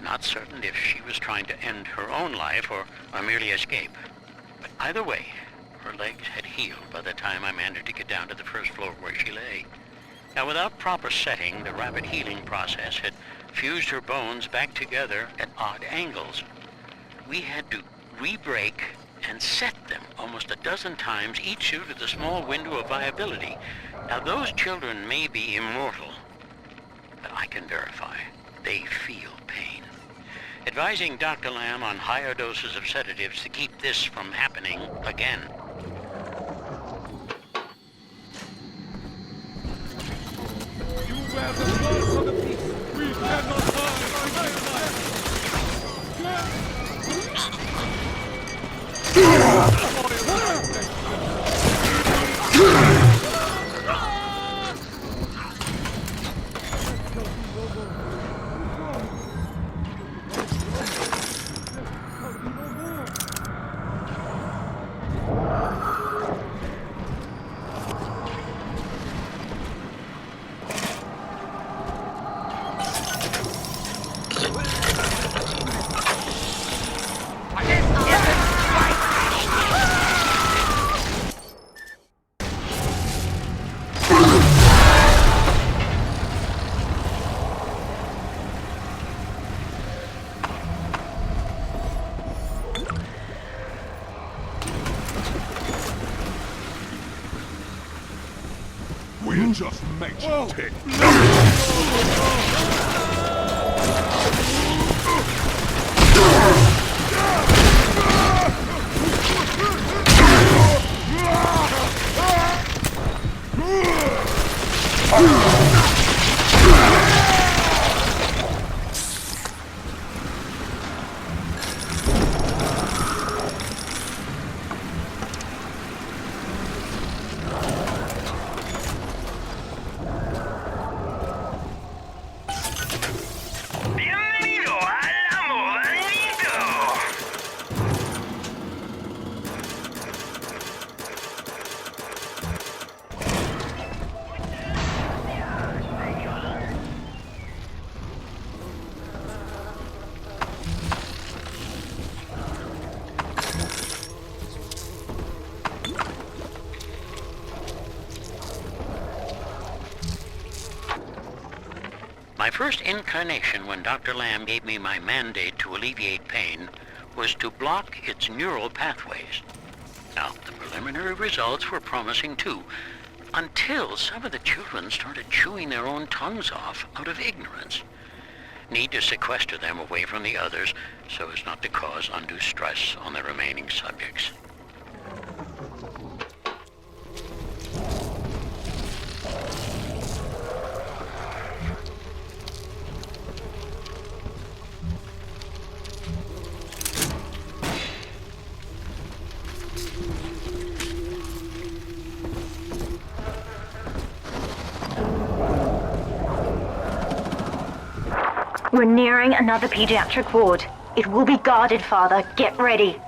Not certain if she was trying to end her own life or merely escape. But either way, her legs had healed by the time I managed to get down to the first floor where she lay. Now, without proper setting, the rapid healing process had fused her bones back together at odd angles. We had to re-break and set them almost a dozen times, each due to the small window of viability. Now, those children may be immortal, but I can verify they feel pain. Advising Dr. Lamb on higher doses of sedatives to keep this from happening again. You wear the blood for the peace. We cannot We'll just make you tick. My first incarnation when Dr. Lamb gave me my mandate to alleviate pain was to block its neural pathways. Now, the preliminary results were promising too, until some of the children started chewing their own tongues off out of ignorance. Need to sequester them away from the others so as not to cause undue stress on the remaining subjects. We're nearing another pediatric ward. It will be guarded, Father. Get ready.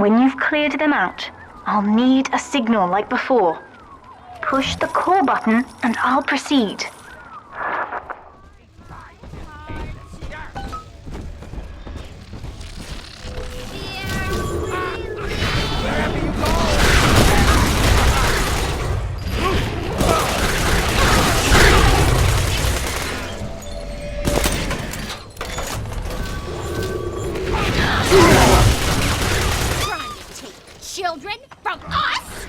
When you've cleared them out, I'll need a signal like before. Push the core button and I'll proceed. Children from us?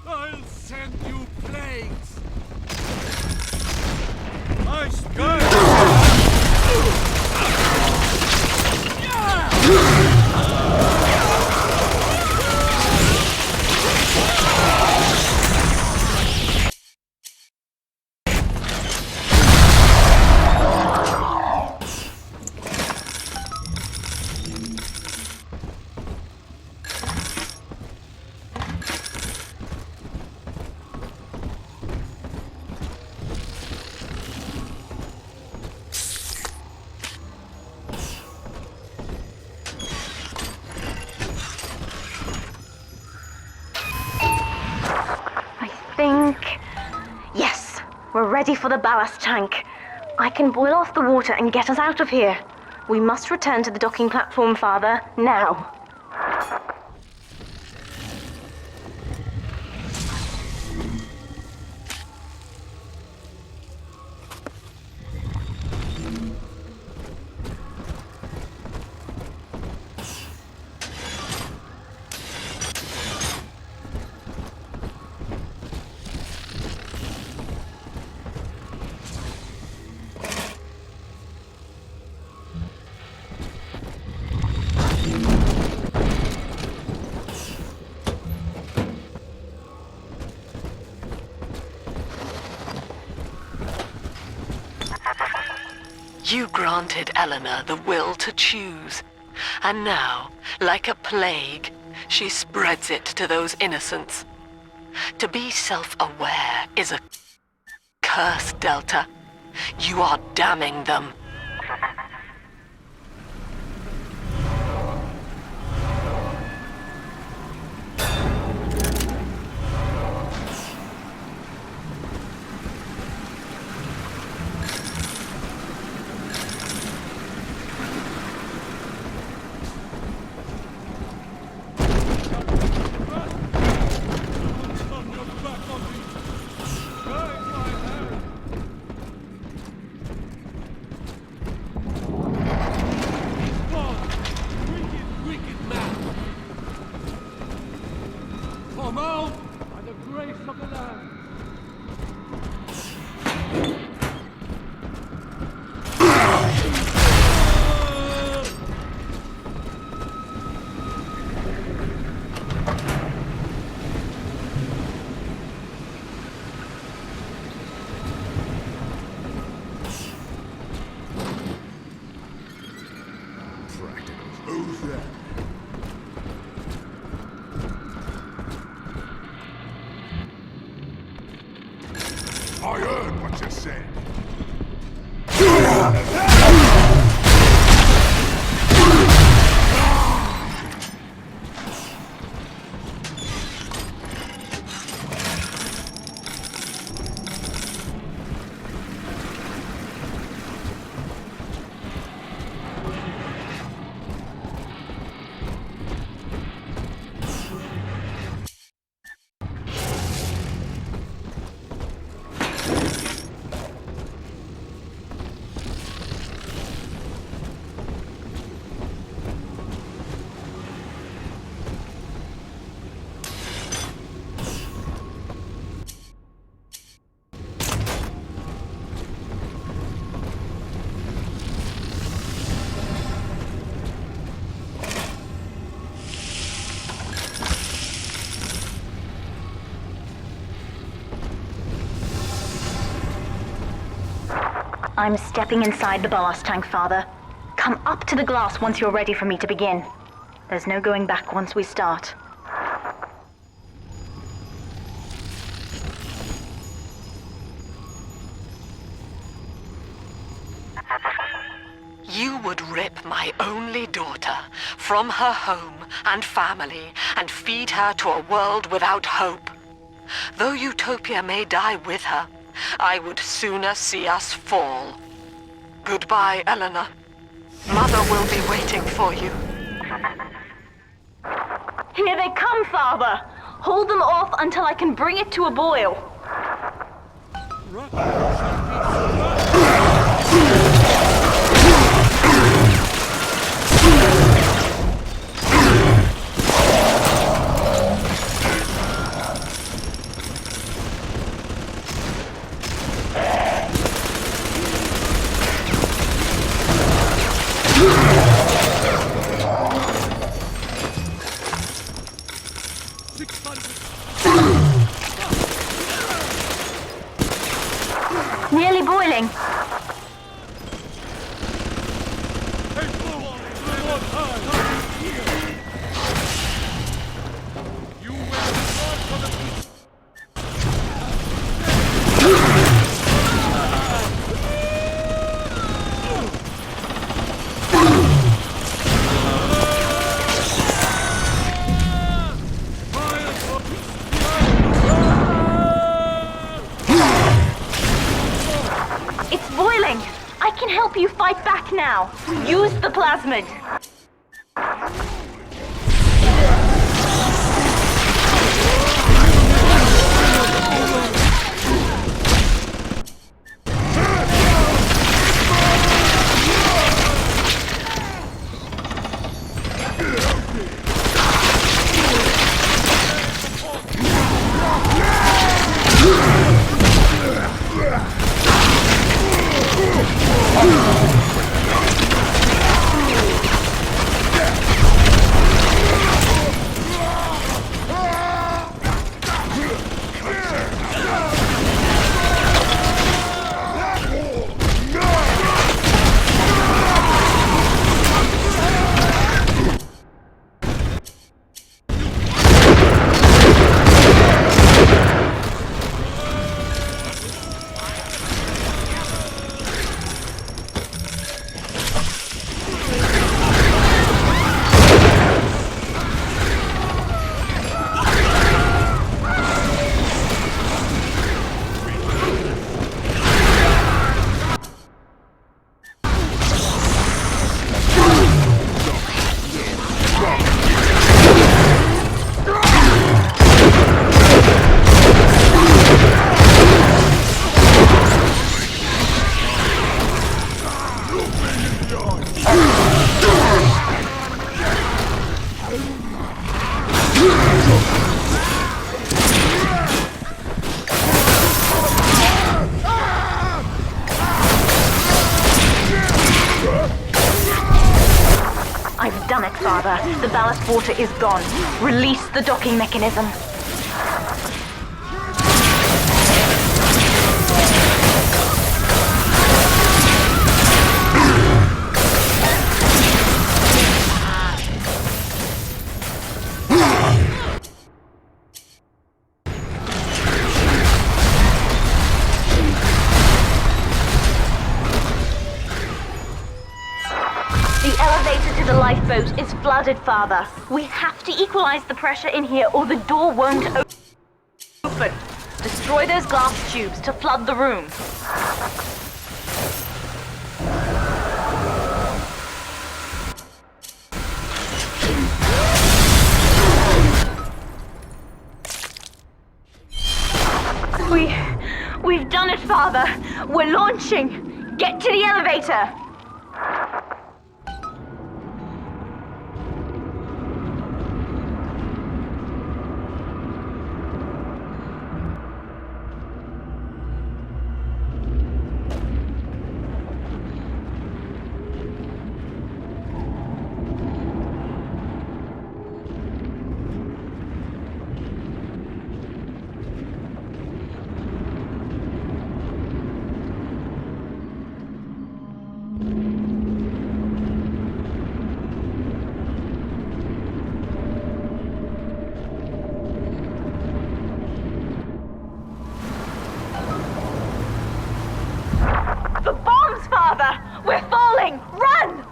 I'll send you plagues. I spy. Yes, we're ready for the ballast tank. I can boil off the water and get us out of here. We must return to the docking platform, Father, now. You granted Eleanor the will to choose, and now, like a plague, she spreads it to those innocents. To be self-aware is a curse, Delta. You are damning them. Come out by the grace of the Lamb. Who's that? I heard what you said. I'm stepping inside the ballast tank, Father. Come up to the glass once you're ready for me to begin. There's no going back once we start. You would rip my only daughter from her home and family and feed her to a world without hope. Though Utopia may die with her, I would sooner see us fall. Goodbye, Eleanor. Mother will be waiting for you. Here they come, Father! Hold them off until I can bring it to a boil. Nearly boiling. It's boiling! I can help you fight back now. Use the plasmid. I've done it, Father. The ballast water is gone. Release the docking mechanism. The elevator to the lifeboat is flooded, Father. We have to equalize the pressure in here or the door won't open. Destroy those glass tubes to flood the room. We've done it, Father. We're launching. Get to the elevator. The bombs, Father! We're falling! Run!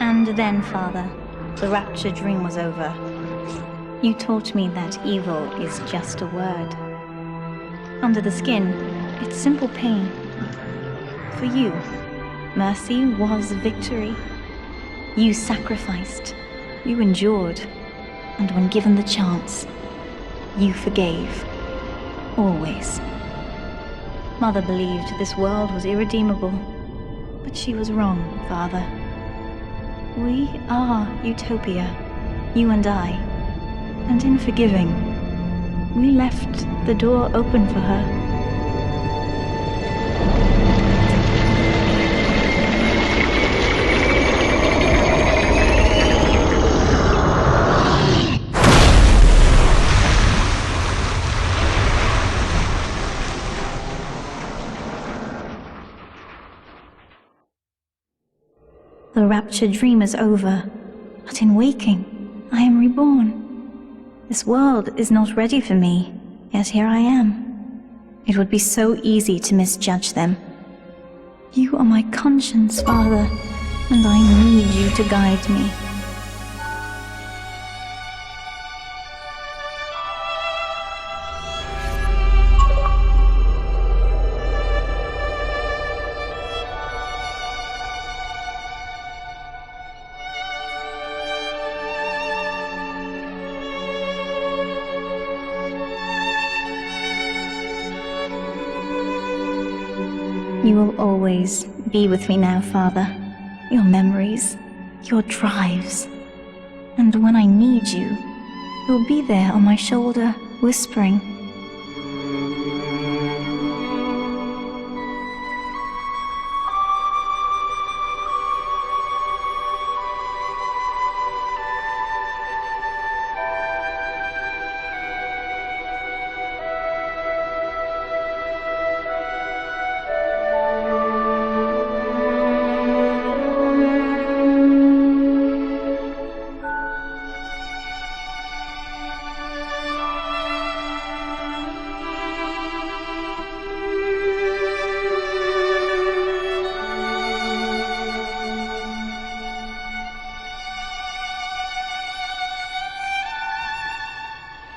And then, Father, the Rapture dream was over. You taught me that evil is just a word. Under the skin, it's simple pain. For you, mercy was victory. You sacrificed, you endured, and when given the chance, you forgave. Always. Mother believed this world was irredeemable, but she was wrong, Father. We are Utopia, you and I, and in forgiving, we left the door open for her. The Rapture dream is over, but in waking, I am reborn. This world is not ready for me, yet here I am. It would be so easy to misjudge them. You are my conscience, Father, and I need you to guide me. You will always be with me now, Father. Your memories, your drives. And when I need you, you'll be there on my shoulder, whispering.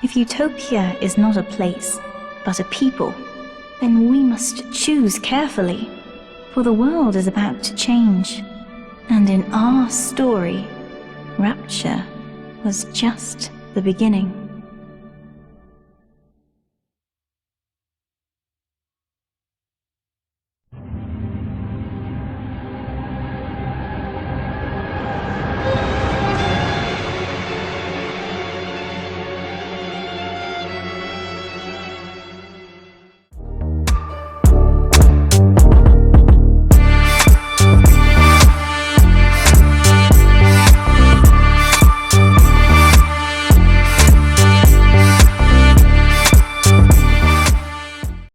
If Utopia is not a place, but a people, then we must choose carefully, for the world is about to change. And in our story, Rapture was just the beginning.